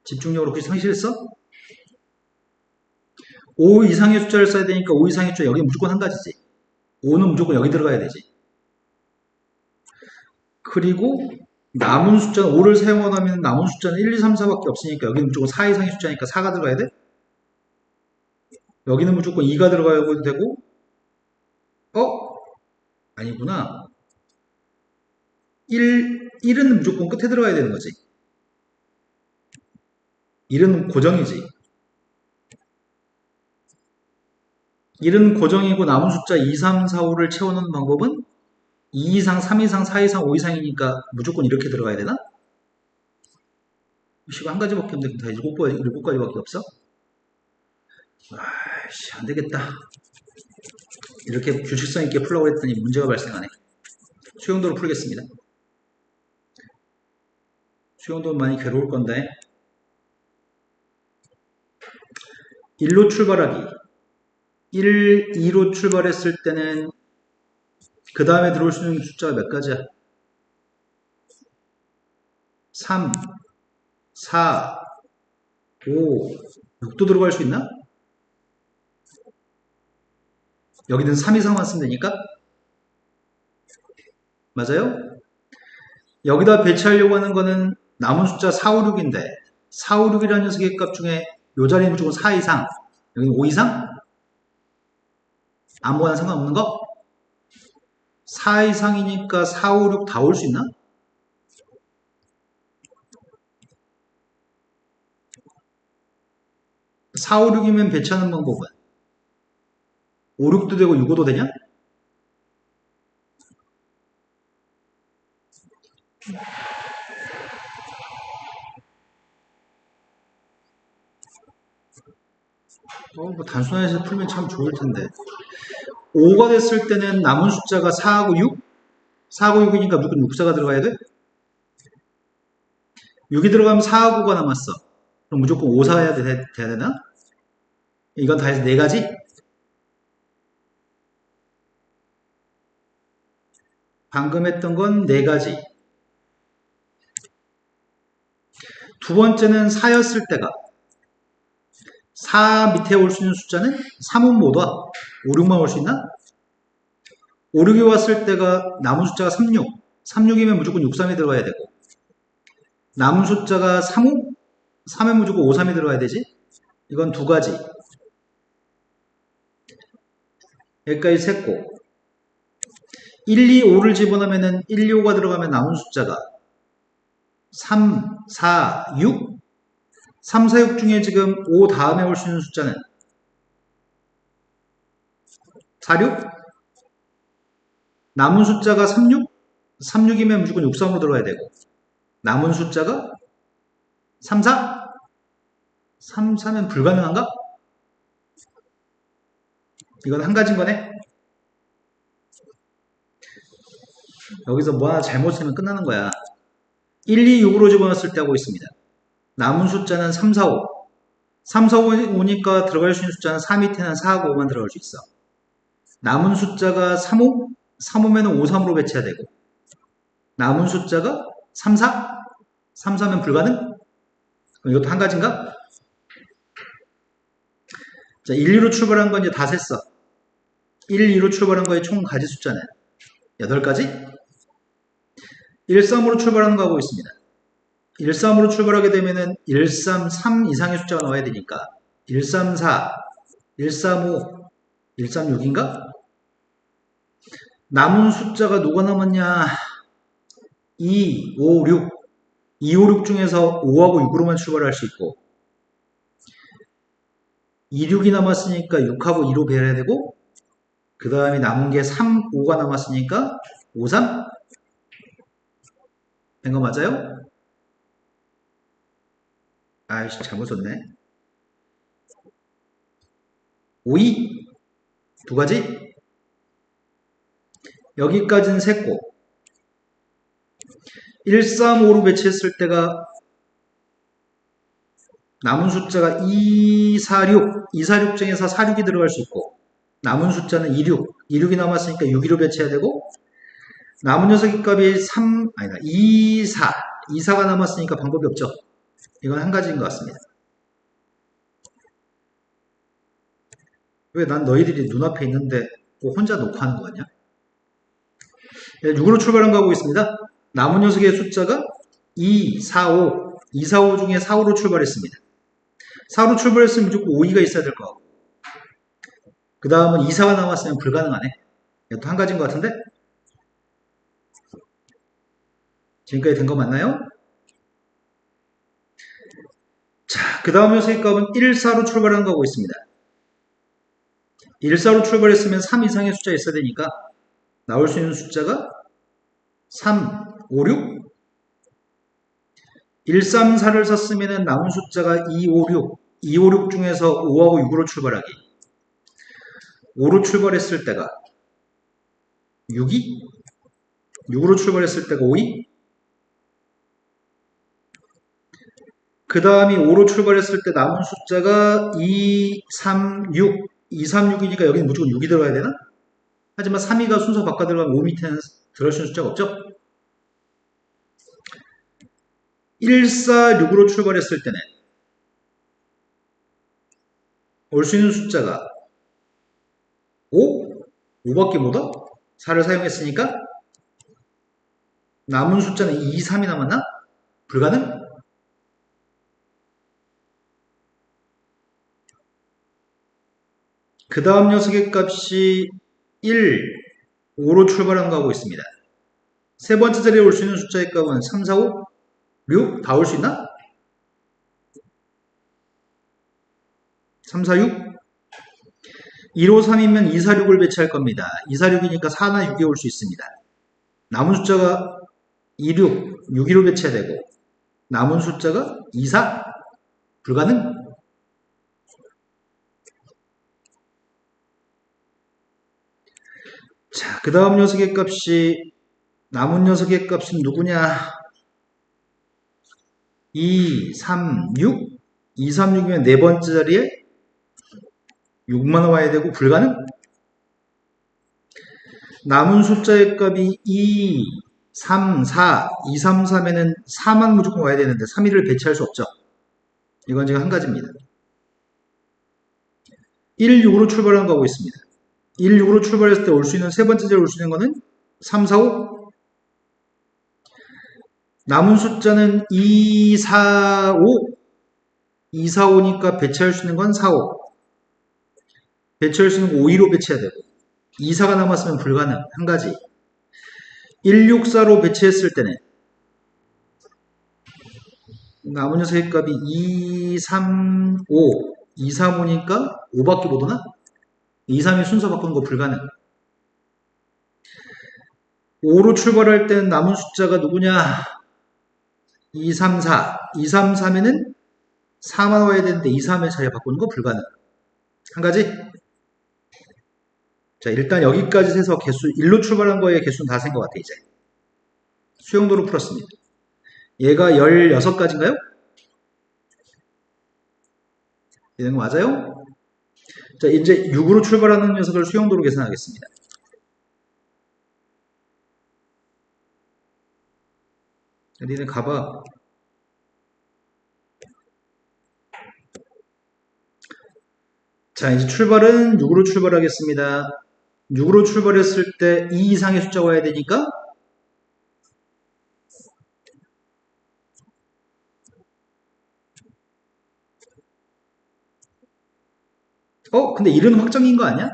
집중력으로 그렇게 상실했어? 5 이상의 숫자를 써야 되니까 5 이상의 숫자 여기 무조건 한 가지지. 5는 무조건 여기 들어가야 되지. 그리고 남은 숫자는 5를 사용하면 남은 숫자는 1, 2, 3, 4밖에 없으니까 여기는 무조건 4 이상의 숫자니까 4가 들어가야 돼. 여기는 무조건 2가 들어가야 되고, 아니구나. 1은 무조건 끝에 들어가야 되는 거지. 1은 고정이지. 1은 고정이고 남은 숫자 2, 3, 4, 5를 채워넣는 방법은 2 이상, 3 이상, 4 이상, 5 이상이니까 무조건 이렇게 들어가야 되나? 식이 한 가지밖에 없는데 다 7가지밖에 없어? 아이씨, 안 되겠다. 이렇게 규칙성 있게 풀라고 했더니 문제가 발생하네. 수용도로 풀겠습니다. 수용도는 많이 괴로울 건데. 1로 출발하기. 1, 2로 출발했을 때는 그 다음에 들어올 수 있는 숫자가 몇 가지야? 3, 4, 5, 6도 들어갈 수 있나? 여기는 3 이상만 쓰면 되니까? 맞아요? 여기다 배치하려고 하는 거는 남은 숫자 4, 5, 6인데 4, 5, 6이라는 녀석의 값 중에 요 자리는 무조건 4 이상, 여기는 5 이상? 아무거나 상관없는 거? 4 이상이니까 4, 5, 6 다 올 수 있나? 4, 5, 6이면 배치하는 방법은 5, 6도 되고 6, 5도 되냐? 뭐 단순해서 풀면 참 좋을 텐데. 5가 됐을 때는 남은 숫자가 4하고 6? 4하고 6이니까 무조건 6자가 들어가야 돼? 6이 들어가면 4하고 9가 남았어. 그럼 무조건 5, 4 해야 돼야 되나? 이건 다 해서 4가지? 방금 했던 건 4가지. 두 번째는 4였을 때가 4 밑에 올 수 있는 숫자는 3은 못 와. 5, 6만 올 수 있나? 5, 6이 왔을 때가 남은 숫자가 3, 6. 3, 6이면 무조건 6, 3이 들어가야 되고 남은 숫자가 3, 5? 3에 무조건 5, 3이 들어가야 되지? 이건 2가지. 여기까지 셌고 1, 2, 5를 집어넣으면 1, 2, 5가 들어가면 남은 숫자가 3, 4, 6? 3, 4, 6 중에 지금 5 다음에 올 수 있는 숫자는 4, 6? 남은 숫자가 3, 6? 3, 6이면 무조건 6, 3으로 들어가야 되고 남은 숫자가 3, 4? 3, 4면 불가능한가? 이건 한 가지인 거네. 여기서 뭐 하나 잘못 쓰면 끝나는 거야. 1, 2, 6으로 집어넣었을 때 하고 있습니다. 남은 숫자는 3, 4, 5. 3, 4, 5니까 들어갈 수 있는 숫자는 4 밑에는 4하고 5만 들어갈 수 있어. 남은 숫자가 3, 5? 3, 5면은 5, 3으로 배치해야 되고. 남은 숫자가 3, 4? 3, 4면 불가능? 그럼 이것도 한 가지인가? 자, 1, 2로 출발한 건 이제 다 셌어. 1, 2로 출발한 거의 총 가지 숫자는 8가지? 1, 3으로 출발하는 거 하고 있습니다. 1, 3으로 출발하게 되면은 1, 3, 3 이상의 숫자가 나와야 되니까 1, 3, 4, 1, 3, 5, 1, 3, 6인가? 남은 숫자가 누가 남았냐? 2, 5, 6. 2, 5, 6 중에서 5하고 6으로만 출발할 수 있고 2, 6이 남았으니까 6하고 2로 배열해야 되고 그 다음에 남은 게 3, 5가 남았으니까 5, 3? 된 거 맞아요? 아이씨 잘못 썼네. 5, 2? 두 가지? 여기까지는 셌고 1, 3, 5로 배치했을 때가 남은 숫자가 2, 4, 6, 2, 4, 6 중에서 4, 6이 들어갈 수 있고 남은 숫자는 2, 6, 2, 6이 남았으니까 6, 2로 배치해야 되고 남은 녀석의 값이 3, 아니다 2, 4, 2, 4가 남았으니까 방법이 없죠. 이건 한 가지인 것 같습니다. 왜 난 너희들이 눈앞에 있는데 꼭 혼자 녹화하는 거 같냐? 6으로 출발한 거 하고 있습니다. 남은 녀석의 숫자가 2, 4, 5, 2, 4, 5 중에 4, 5로 출발했습니다. 4로 출발했으면 무조건 5, 2가 있어야 될 거 같고 그 다음은 2, 4가 남았으면 불가능하네. 이것도 한 가지인 것 같은데? 지금까지 된 거 맞나요? 자, 그 다음 녀석의 값은 1, 4로 출발한 거 하고 있습니다. 1, 4로 출발했으면 3 이상의 숫자 있어야 되니까 나올 수 있는 숫자가 3, 5, 6 1, 3, 4를 썼으면 남은 숫자가 2, 5, 6 2, 5, 6 중에서 5하고 6으로 출발하기 5로 출발했을 때가 6이 6으로 출발했을 때가 5이 그 다음이 5로 출발했을 때 남은 숫자가 2, 3, 6 2, 3, 6이니까 여기는 무조건 6이 들어가야 되나? 하지만 3위가 순서 바꿔 들어가면 5 밑에는 들어갈 수 있는 숫자가 없죠? 1, 4, 6으로 출발했을 때는 올 수 있는 숫자가 5? 5밖에 못 와? 4를 사용했으니까 남은 숫자는 2, 3이 남았나? 불가능? 그 다음 녀석의 값이 1, 5로 출발한 거 하고 있습니다. 세 번째 자리에 올 수 있는 숫자의 값은 3, 4, 5, 6? 다 올 수 있나? 3, 4, 6? 1, 5, 3이면 2, 4, 6을 배치할 겁니다. 2, 4, 6이니까 4나 6이 올 수 있습니다. 남은 숫자가 2, 6, 6, 2로 배치해야 되고 남은 숫자가 2, 4? 불가능? 자, 그 다음 녀석의 값이 남은 녀석의 값은 누구냐? 2, 3, 6? 2, 3, 6이면 네 번째 자리에 6만 와야 되고 불가능? 남은 숫자의 값이 2, 3, 4, 2, 3, 3에는 4만 무조건 와야 되는데 3, 1을 배치할 수 없죠. 이건 지금 한 가지입니다. 1, 6으로 출발한 거 하고 있습니다. 1, 6으로 출발했을 때 올 수 있는 세 번째 자리에 올 수 있는 거는 3, 4, 5. 남은 숫자는 2, 4, 5. 2, 4, 5니까 배치할 수 있는 건 4, 5. 배치할 수 있는 거 5, 2로 배치해야 되고 2, 4가 남았으면 불가능. 한 가지. 1, 6, 4로 배치했을 때는 남은 녀석의 값이 2, 3, 5. 2, 3, 5니까 5밖에 못 오나? 2, 3이 순서 바꾸는 거 불가능. 5로 출발할 때는 남은 숫자가 누구냐? 2, 3, 4. 2, 3, 3에는 4만 와야 되는데 2, 3의 자리 바꾸는 거 불가능. 한 가지? 자, 일단 여기까지 해서 개수, 1로 출발한 거에 개수는 다 센 것 같아, 이제. 수용도로 풀었습니다. 얘가 16가지인가요? 되는 거 맞아요? 자, 이제 6으로 출발하는 녀석을 수용도로 계산하겠습니다. 니네 가봐. 자, 이제 출발은 6으로 출발하겠습니다. 6으로 출발했을 때 2 이상의 숫자가 와야 되니까 근데 1은 확정인 거 아니야?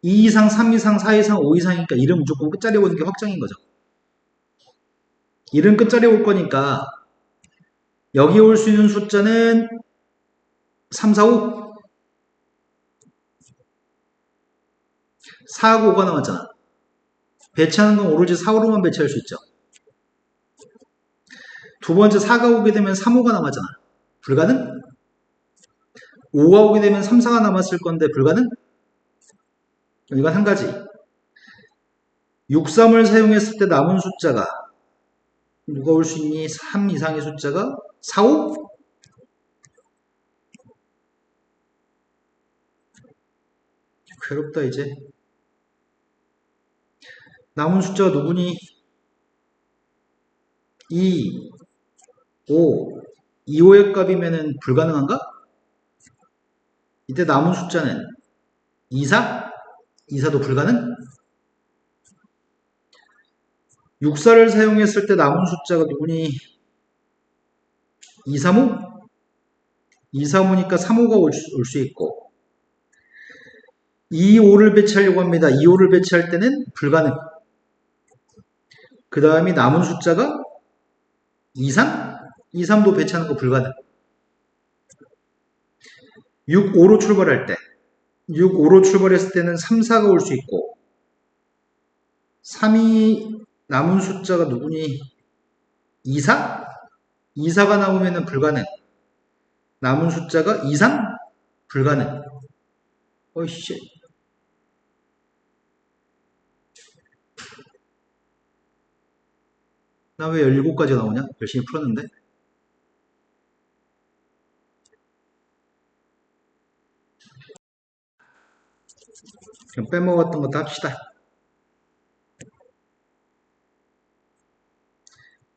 2 이상, 3 이상, 4 이상, 5 이상이니까 1은 무조건 끝자리 오는 게 확정인 거죠. 1은 끝자리 올 거니까 여기 올 수 있는 숫자는 3, 4, 5. 4하고 5가 남았잖아. 배치하는 건 오로지 4, 5로만 배치할 수 있죠. 두 번째 4가 오게 되면 3, 5가 남았잖아. 불가능? 5가 오게 되면 3, 4가 남았을 건데 불가능? 이건 한 가지. 6, 3을 사용했을 때 남은 숫자가 누가 올 수 있니? 3 이상의 숫자가 4, 5? 괴롭다 이제. 남은 숫자가 누구니? 2, 5. 2, 5의 값이면 불가능한가? 이때 남은 숫자는 2, 4? 2, 4도 불가능? 6, 4를 사용했을 때 남은 숫자가 누구니? 2, 3, 5? 2, 3, 5니까 3, 5가 올 수 있고 2, 5를 배치하려고 합니다. 2, 5를 배치할 때는 불가능. 그 다음에 남은 숫자가 2, 3? 2, 3도 배치하는 거 불가능. 6, 5로 출발할 때 6, 5로 출발했을 때는 3, 4가 올 수 있고 3이 남은 숫자가 누구니? 2, 4? 2, 4가 나오면 불가능. 남은 숫자가 2, 3? 불가능. 어이씨. 나 왜 17가지 나오냐? 열심히 풀었는데. 그럼 빼먹었던 것도 합시다.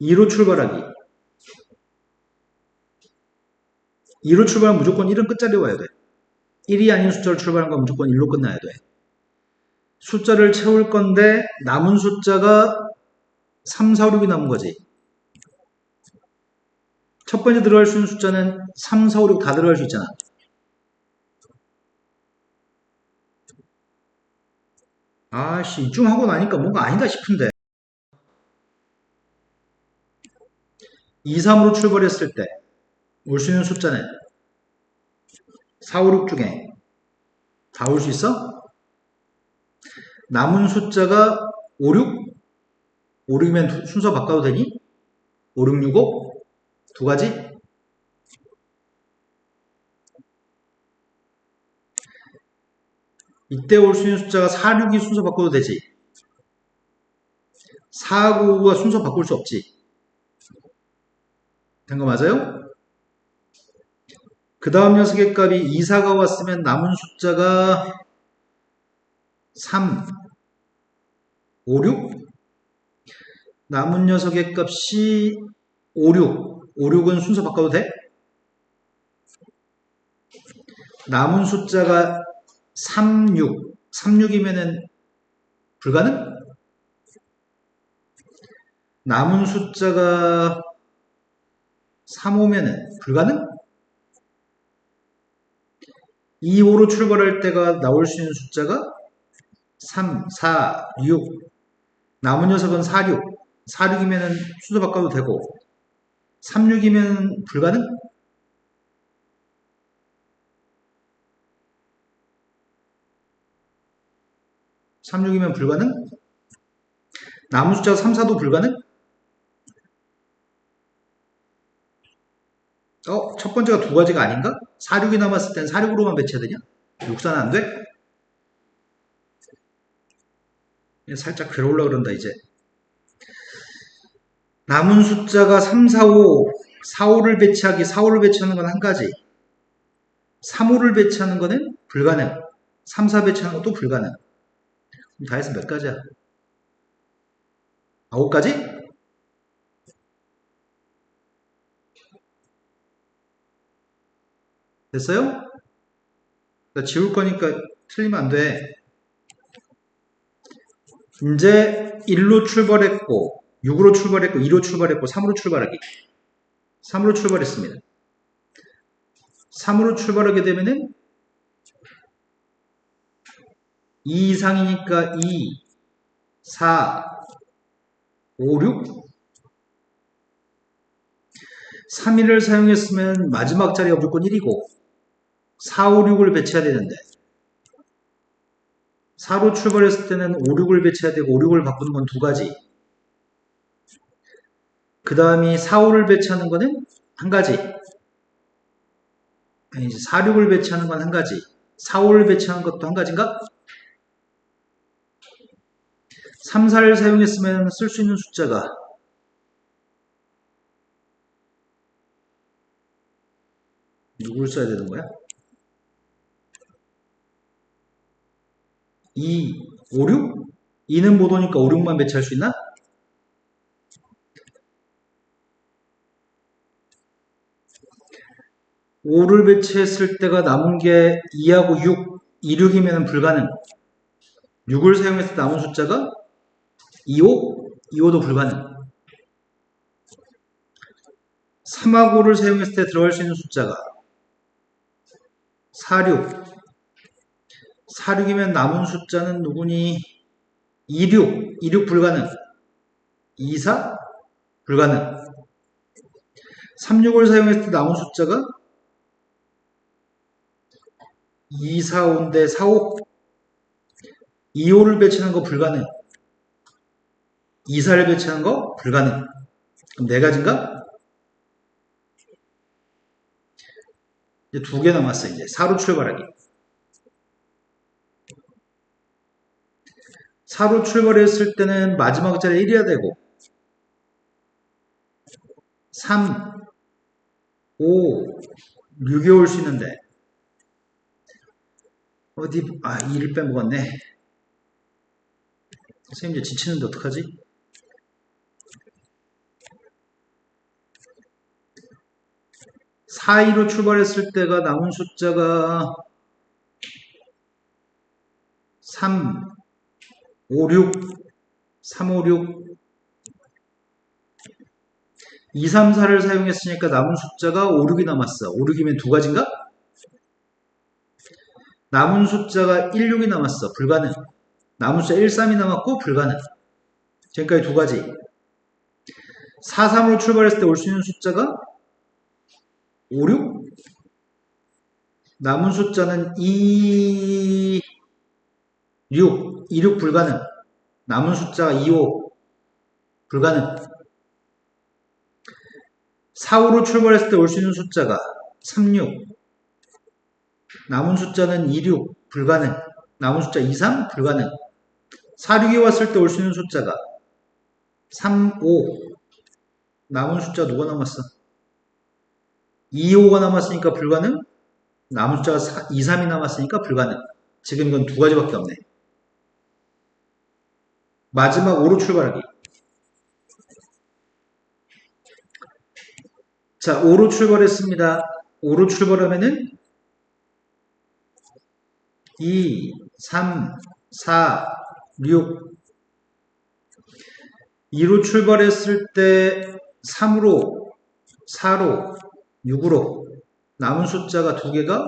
2로 출발하기. 2로 출발하면 무조건 1은 끝자리 와야 돼. 1이 아닌 숫자를 출발한 건 무조건 1로 끝나야 돼. 숫자를 채울 건데 남은 숫자가 3, 4, 6이 남은 거지. 첫 번째 들어갈 수 있는 숫자는 3, 4, 5, 6 다 들어갈 수 있잖아. 아씨, 이쯤 하고 나니까 뭔가 아니다 싶은데. 2, 3으로 출발했을 때 올 수 있는 숫자는 4, 5, 6 중에 다 올 수 있어? 남은 숫자가 5, 6? 5, 6이면 순서 바꿔도 되니? 5, 6, 6, 5? 두 가지? 이때 올 수 있는 숫자가 4, 6이 순서 바꿔도 되지. 4하고 5가 순서 바꿀 수 없지. 된 거 맞아요? 그 다음 녀석의 값이 2, 4가 왔으면 남은 숫자가 3, 5, 6? 남은 녀석의 값이 5, 6. 5, 6은 순서 바꿔도 돼? 남은 숫자가 3, 6. 3, 6이면은 불가능? 남은 숫자가 3, 5면은 불가능? 2, 5로 출발할 때가 나올 수 있는 숫자가 3, 4, 6. 남은 녀석은 4, 6. 4, 6이면은 순서 바꿔도 되고 3, 6이면 불가능? 3, 6이면 불가능? 남은 숫자 3, 4도 불가능? 첫 번째가 두 가지가 아닌가? 4, 6이 남았을 땐 4, 6으로만 배치해야 되냐? 6, 4는 안 돼? 살짝 괴로울라 그런다, 이제. 남은 숫자가 3, 4, 5, 4, 5를 배치하기, 4, 5를 배치하는 건 한 가지. 3, 5를 배치하는 거는 불가능. 3, 4 배치하는 것도 불가능. 다 해서 몇 가지야? 9가지? 됐어요? 나 지울 거니까 틀리면 안 돼. 이제 1로 출발했고, 6으로 출발했고, 2로 출발했고, 3으로 출발하기. 3으로 출발했습니다. 3으로 출발하게 되면은 2 이상이니까 2, 4, 5, 6. 3일을 사용했으면 마지막 자리가 무조건 1이고 4, 5, 6을 배치해야 되는데 4로 출발했을 때는 5, 6을 배치해야 되고 5, 6을 바꾸는 건 두 가지. 그 다음이 4, 5를 배치하는 거는 한 가지. 아니, 4, 6을 배치하는 건 한 가지. 4, 5를 배치하는 것도 한 가지인가? 3, 4를 사용했으면 쓸 수 있는 숫자가 누굴 써야 되는 거야? 2, 5, 6? 2는 못 오니까 5, 6만 배치할 수 있나? 5를 배치했을 때가 남은 게 2하고 6, 2, 6이면 불가능. 6을 사용했을 때 남은 숫자가 2, 5, 2, 5도 불가능. 3하고 5를 사용했을 때 들어갈 수 있는 숫자가 4, 6. 4, 6이면 남은 숫자는 누구니? 2, 6. 2, 6 불가능. 2, 4 불가능. 3, 6을 사용했을 때 남은 숫자가 2, 4, 5인데 4, 5. 2, 5를 배치하는 거 불가능. 2, 4를 배치하는 거 불가능. 그럼 네 가지인가? 이제 두 개 남았어, 이제. 4로 출발하기. 4로 출발했을 때는 마지막 자리 1이어야 되고 3, 5, 6이 올 수 있는데 어디 2를 빼먹었네. 선생님 이제 지치는데 어떡하지? 4, 2로 출발했을 때가 남은 숫자가 3, 5, 6, 3, 5, 6, 2, 3, 4를 사용했으니까 남은 숫자가 5, 6이 남았어. 5, 6이면 두 가지인가? 남은 숫자가 1, 6이 남았어. 불가능. 남은 숫자 1, 3이 남았고 불가능. 지금까지 두 가지. 4, 3으로 출발했을 때 올 수 있는 숫자가 5, 6? 남은 숫자는 2, 6. 2, 6 불가능. 남은 숫자가 2, 5 불가능. 4, 5로 출발했을 때 올 수 있는 숫자가 3, 6. 남은 숫자는 2, 6 불가능. 남은 숫자 2, 3 불가능. 4, 6이 왔을 때 올 수 있는 숫자가 3, 5. 남은 숫자 누가 남았어? 2, 5가 남았으니까 불가능. 남은 숫자가 2, 3이 남았으니까 불가능. 지금 이건 두 가지밖에 없네. 마지막 5로 출발하기. 자, 5로 출발했습니다. 5로 출발하면은 2, 3, 4, 6. 2로 출발했을 때 3으로, 4로, 6으로 남은 숫자가 두 개가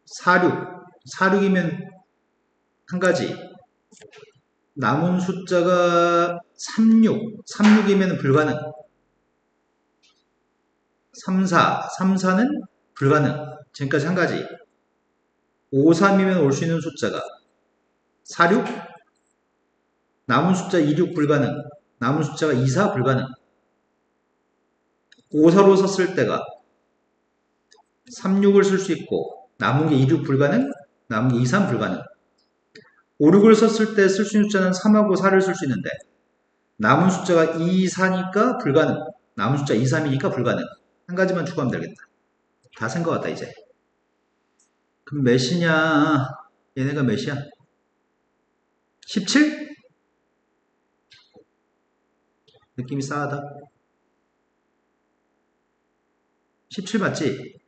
4, 6. 4, 6이면 한 가지. 남은 숫자가 3, 6. 3, 6이면 불가능. 3, 4. 3, 4는 불가능. 지금까지 한 가지. 5, 3이면 올 수 있는 숫자가 4, 6. 남은 숫자 2, 6 불가능. 남은 숫자가 2, 4 불가능. 5, 4로 썼을 때가 3, 6을 쓸 수 있고 남은 게 2, 6 불가능. 남은 게 2, 3 불가능. 5, 6을 썼을 때 쓸 수 있는 숫자는 3하고 4를 쓸 수 있는데 남은 숫자가 2, 4니까 불가능. 남은 숫자 2, 3이니까 불가능. 한 가지만 추가하면 되겠다. 다 센 것 같다 이제. 그럼 몇이냐? 얘네가 몇이야? 17? 느낌이 싸하다. 17 맞지?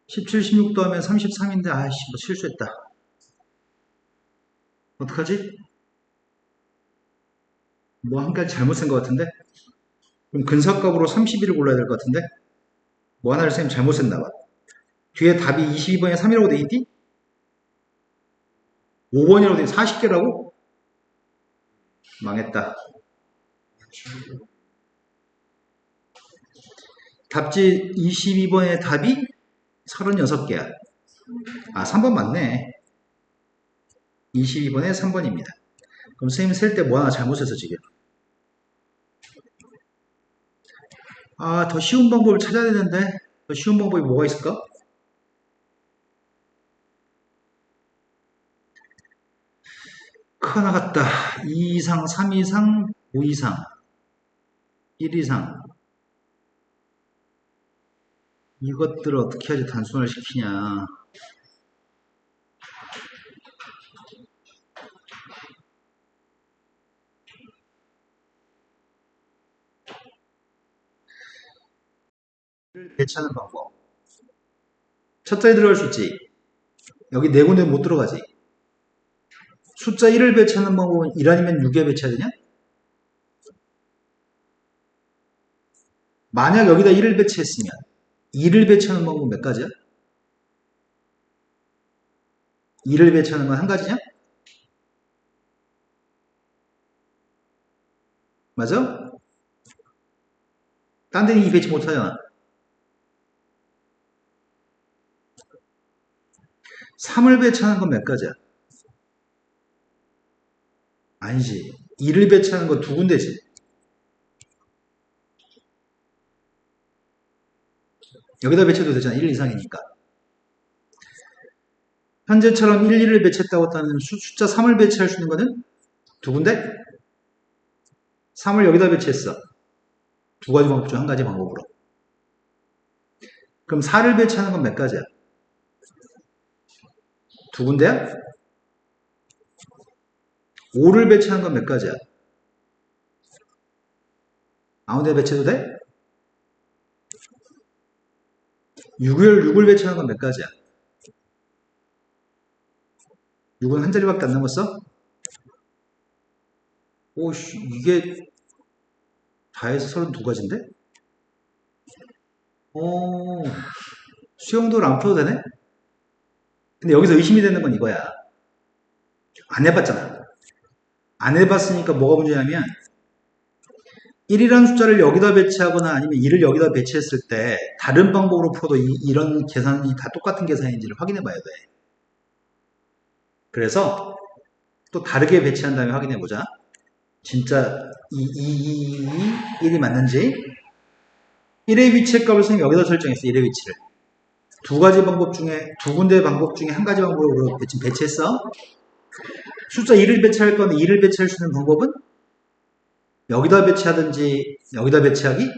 17, 16 더하면 33인데 아이씨 뭐 실수했다. 어떡하지? 뭐 한 가지 잘못 쓴 것 같은데? 그럼 근사값으로 31을 골라야 될 것 같은데? 뭐 하나를 쌤 잘못 썼나 봐. 뒤에 답이 22번에 3이라고 돼 있니? 5번이라고 돼 있니? 40개라고? 망했다. 답지 22번의 답이 36개야. 아, 3번 맞네. 22번에 3번입니다. 그럼 선생님 셀 때 뭐 하나 잘못해서 지금. 아, 더 쉬운 방법을 찾아야 되는데. 더 쉬운 방법이 뭐가 있을까? 하나 같다. 2 이상, 3 이상, 5 이상, 1 이상. 이것들을 어떻게 해야지 단순화를 시키냐. 배치하는 방법. 첫 자리 들어갈 수 있지. 여기 네 군데 못 들어가지. 숫자 1을 배치하는 방법은 1 아니면 6에 배치해야 되냐? 만약 여기다 1을 배치했으면 2를 배치하는 방법은 몇 가지야? 2를 배치하는 건 한 가지냐? 맞아? 딴 데는 2 배치 못 하잖아. 3을 배치하는 건 몇 가지야? 아니지. 2를 배치하는 건 두 군데지. 여기다 배치해도 되잖아. 1 이상이니까. 현재처럼 1, 2를 배치했다고 했다면 숫자 3을 배치할 수 있는 거는 두 군데? 3을 여기다 배치했어. 두 가지 방법 중 한 가지 방법으로. 그럼 4를 배치하는 건 몇 가지야? 두 군데야? 5를 배치하는 건 몇 가지야? 아무 데 배치해도 돼? 6을 배치하는 건 몇 가지야? 6은 한 자리밖에 안 남았어? 오씨, 이게 다 해서 32가지인데? 오, 수영도를 안 풀어도 되네? 근데 여기서 의심이 되는 건 이거야. 안 해봤잖아. 안 해봤으니까 뭐가 문제냐면 1이라는 숫자를 여기다 배치하거나 아니면 2를 여기다 배치했을 때 다른 방법으로 풀어도 이런 계산이 다 똑같은 계산인지를 확인해 봐야 돼. 그래서 또 다르게 배치한 다음에 확인해 보자. 진짜 1이 맞는지. 1의 위치의 값을 선생님이 여기다 설정했어. 1의 위치를. 두 가지 방법 중에 두 군데 방법 중에 한 가지 방법으로 지금 배치했어. 숫자 2를 배치할 건데 2를 배치할 수 있는 방법은 여기다 배치하든지 여기다 배치하기.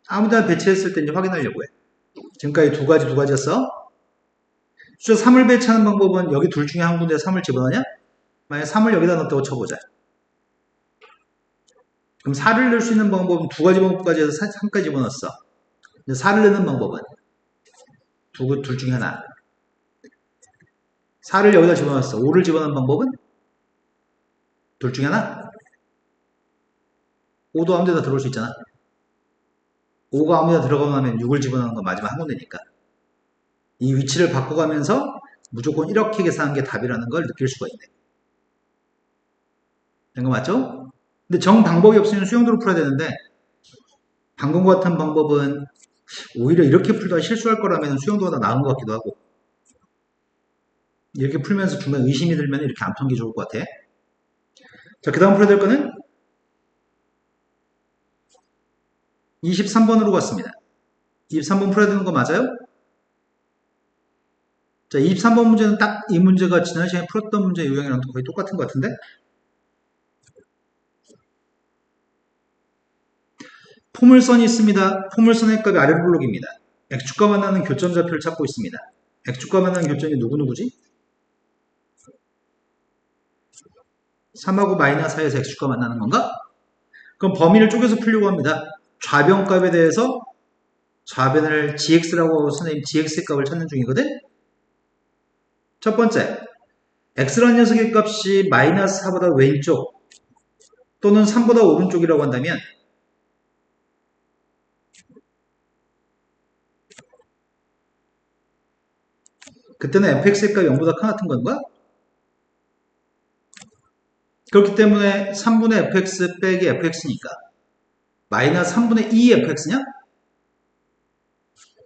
아무데나 배치했을 때 이제 확인하려고 해. 지금까지 두 가지였어. 숫자 3을 배치하는 방법은 여기 둘 중에 한 군데에 3을 집어넣냐? 만약 3을 여기다 넣었다고 쳐보자. 그럼 4를 넣을 수 있는 방법은 두 가지 방법까지 해서 3까지 집어넣었어. 4를 넣는 방법은 둘 중에 하나. 4를 여기다 집어넣었어. 5를 집어넣는 방법은 둘 중에 하나. 5도 아무 데다 들어올 수 있잖아. 5가 아무 데다 들어가면 6을 집어넣는 건 마지막 한 군데니까. 이 위치를 바꿔가면서 무조건 이렇게 계산한 게 답이라는 걸 느낄 수가 있네. 된 거 맞죠? 근데 정 방법이 없으면 수영도로 풀어야 되는데 방금과 같은 방법은 오히려 이렇게 풀다가 실수할 거라면 수영도가 더 나은 것 같기도 하고 이렇게 풀면서 중간에 의심이 들면 이렇게 안 푸는 게 좋을 것 같아. 자, 그 다음 풀어야 될 거는 23번으로 갔습니다. 23번 풀어야 되는 거 맞아요? 자, 23번 문제는 딱 이 문제가 지난 시간에 풀었던 문제 유형이랑 거의 똑같은 것 같은데? 포물선이 있습니다. 포물선의 값이 아래 블록입니다. X축과 만나는 교점 좌표를 찾고 있습니다. X축과 만나는 교점이 누구누구지? 3하고 마이너스 4에서 X축과 만나는 건가? 그럼 범위를 쪼개서 풀려고 합니다. 좌변값에 대해서 좌변을 gx라고 하고 선생님 gx의 값을 찾는 중이거든? 첫 번째, x라는 녀석의 값이 마이너스 4보다 왼쪽 또는 3보다 오른쪽이라고 한다면 그때는 fx의 값이 0보다 큰 같은 건가? 그렇기 때문에 3분의 fx 빼기 fx니까 마이너스 3분의 2 fx냐?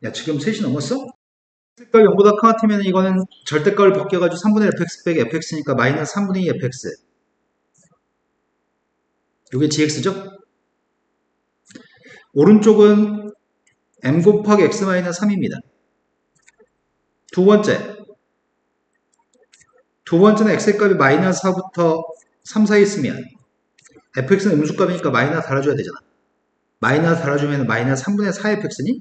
야, 지금 3시 넘었어? fx값 0보다 큰 같으면 이거는 절대값을 벗겨가지고 3분의 fx 빼기 fx니까 마이너스 3분의 2 fx. 이게 gx죠? 오른쪽은 m 곱하기 x 마이너스 3입니다. 두 번째는 x의 값이 마이너스 4부터 3 사이에 있으면 fx는 음수값이니까 마이너스 달아줘야 되잖아. 마이너스 달아주면 마이너스 3분의 4 fx니?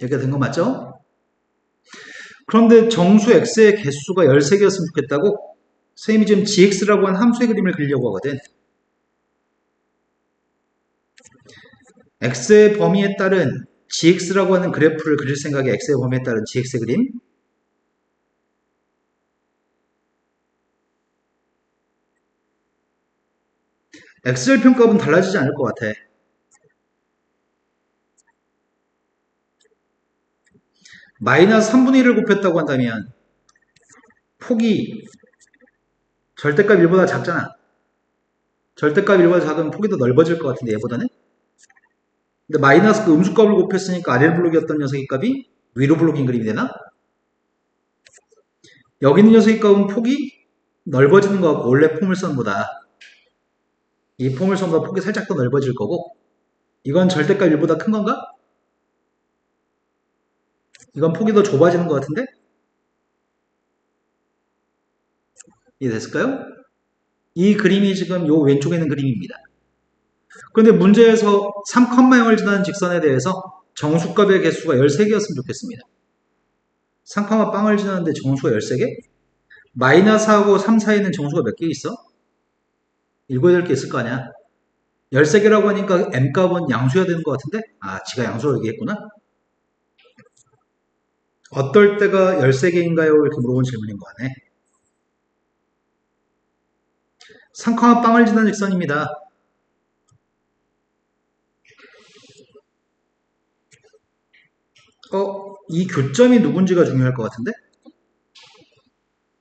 이렇게 된 거 맞죠? 그런데 정수 x의 개수가 13개였으면 좋겠다고? 선생님이 지금 gx라고 한 함수의 그림을 그리려고 하거든. x의 범위에 따른 gx라고 하는 그래프를 그릴 생각에 x의 범위에 따른 gx의 그림. x절편값은 달라지지 않을 것 같아. 마이너스 3분의 1을 곱했다고 한다면 폭이 절대값 1보다 작잖아. 절대값 1보다 작으면 폭이 더 넓어질 것 같은데 얘보다는? 근데 마이너스 그 음수값을 곱했으니까 아래 블록이었던 녀석의 값이 위로 블록인 그림이 되나? 여기 있는 녀석의 값은 폭이 넓어지는 것 같고 원래 포물선보다 이 포물선보다 폭이 살짝 더 넓어질 거고 이건 절대값 1보다 큰 건가? 이건 폭이 더 좁아지는 것 같은데? 이해됐을까요? 이 그림이 지금 요 왼쪽에 있는 그림입니다. 그런데 문제에서 3,0을 지나는 직선에 대해서 정수값의 개수가 13개였으면 좋겠습니다. 3,빵을 지나는데 정수가 13개? 마이너스하고 3 사이에는 정수가 몇 개 있어? 7, 8개 있을 거 아니야. 13개라고 하니까 m값은 양수여야 되는 것 같은데? 아, 지가 양수로 얘기했구나. 어떨 때가 13개인가요? 이렇게 물어본 질문인 거 같네. 3,빵을 지나는 직선입니다. 이 교점이 누군지가 중요할 것 같은데?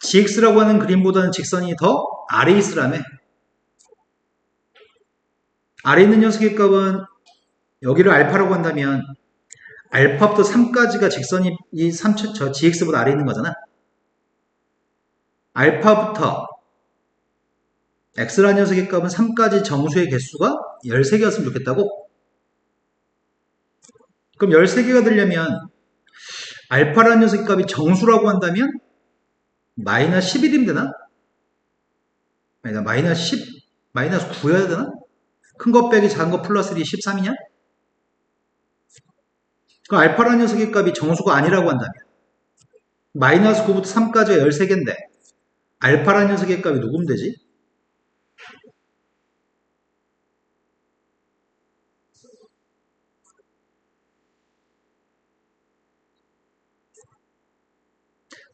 gx라고 하는 그림보다는 직선이 더 아래에 있으라며. 아래에 있는 녀석의 값은 여기를 알파라고 한다면 알파부터 3까지가 직선이 저 gx보다 아래에 있는 거잖아. 알파부터 x라는 녀석의 값은 3까지 정수의 개수가 13개였으면 좋겠다고? 그럼 13개가 되려면 알파라는 녀석의 값이 정수라고 한다면 마이너스 11이면 되나? 아니다, 마이너스 10, 마이너스 9여야 되나? 큰 거 빼기 작은 거 플러스 1이 13이냐? 그럼 알파라는 녀석의 값이 정수가 아니라고 한다면 마이너스 9부터 3까지가 13개인데 알파라는 녀석의 값이 누구면 되지?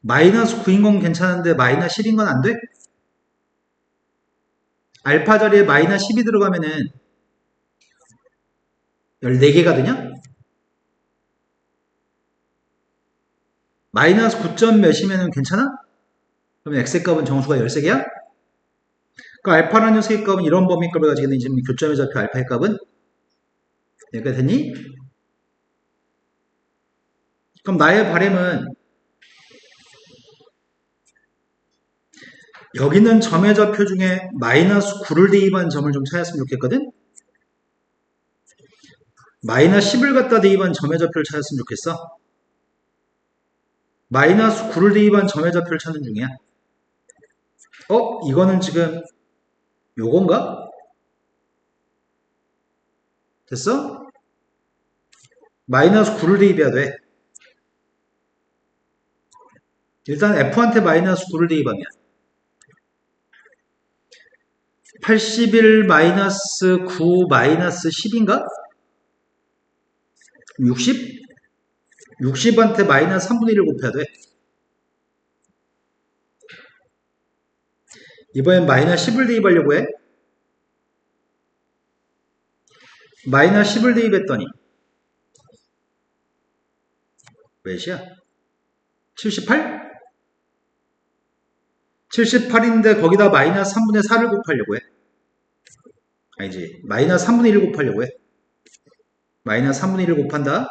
마이너스 9인 건 괜찮은데 마이너스 10인 건 안 돼? 알파 자리에 마이너스 10이 들어가면은 14개가 되냐? 마이너스 9점 몇이면 괜찮아? 그러면 x의 값은 정수가 13개야? 그 알파라는 녀석의 값은 이런 범위값을 가지고 있는 지금 교점의 좌표 알파의 값은 여기가 됐니? 그럼 나의 바램은 여기 있는 점의 좌표 중에 마이너스 9를 대입한 점을 좀 찾았으면 좋겠거든? 마이너스 10을 갖다 대입한 점의 좌표를 찾았으면 좋겠어. 마이너스 9를 대입한 점의 좌표를 찾는 중이야. 이거는 지금 요건가? 됐어? 마이너스 9를 대입해야 돼. 일단 F한테 마이너스 9를 대입하면 81 마이너스 9 마이너스 10인가? 60? 60한테 마이너스 3분의 1을 곱해야 돼. 이번엔 마이너스 10을 대입하려고 해. 마이너스 10을 대입했더니 몇이야? 78? 78인데 거기다 마이너스 3분의 4를 곱하려고 해. 아니지. 마이너스 3분의 1을 곱하려고 해. 마이너스 3분의 1을 곱한다.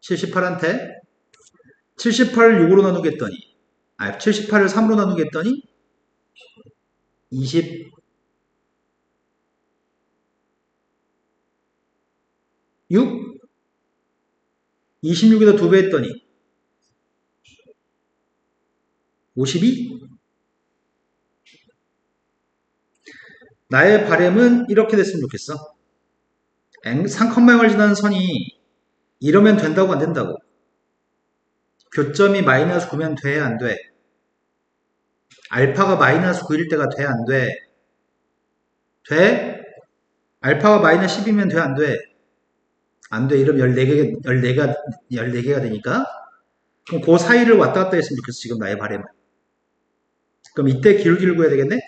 78한테 78을 6으로 나누겠더니 78을 3으로 나누겠더니 26 26에다 2배 했더니 52? 나의 바램은 이렇게 됐으면 좋겠어. 상컴마형을 지나는 선이 이러면 된다고 안 된다고? 교점이 마이너스 9면 돼 안 돼? 알파가 마이너스 9일 때가 돼 안 돼? 돼? 알파가 마이너스 10이면 돼 안 돼? 안 돼. 이러면 14개가 되니까 그럼 그 사이를 왔다 갔다 했으면 좋겠어. 지금 나의 바램은. 그럼 이때 기울기를 구해야 되겠네?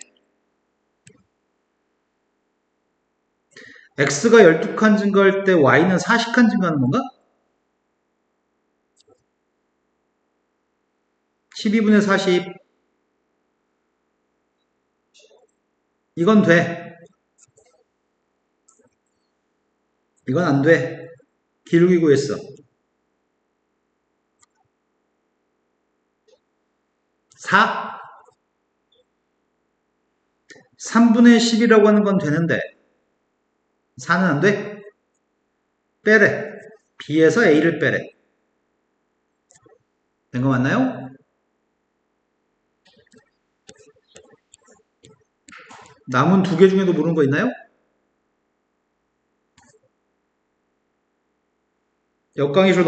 x가 12칸 증가할 때 y는 40칸 증가하는 건가? 12분의 40 이건 돼. 이건 안 돼. 기울기 구했어. 4 3분의 10이라고 하는 건 되는데 4는 안 돼? 빼래. b에서 a를 빼래. 된 거 맞나요? 남은 두 개 중에도 모르는 거 있나요? 역강의술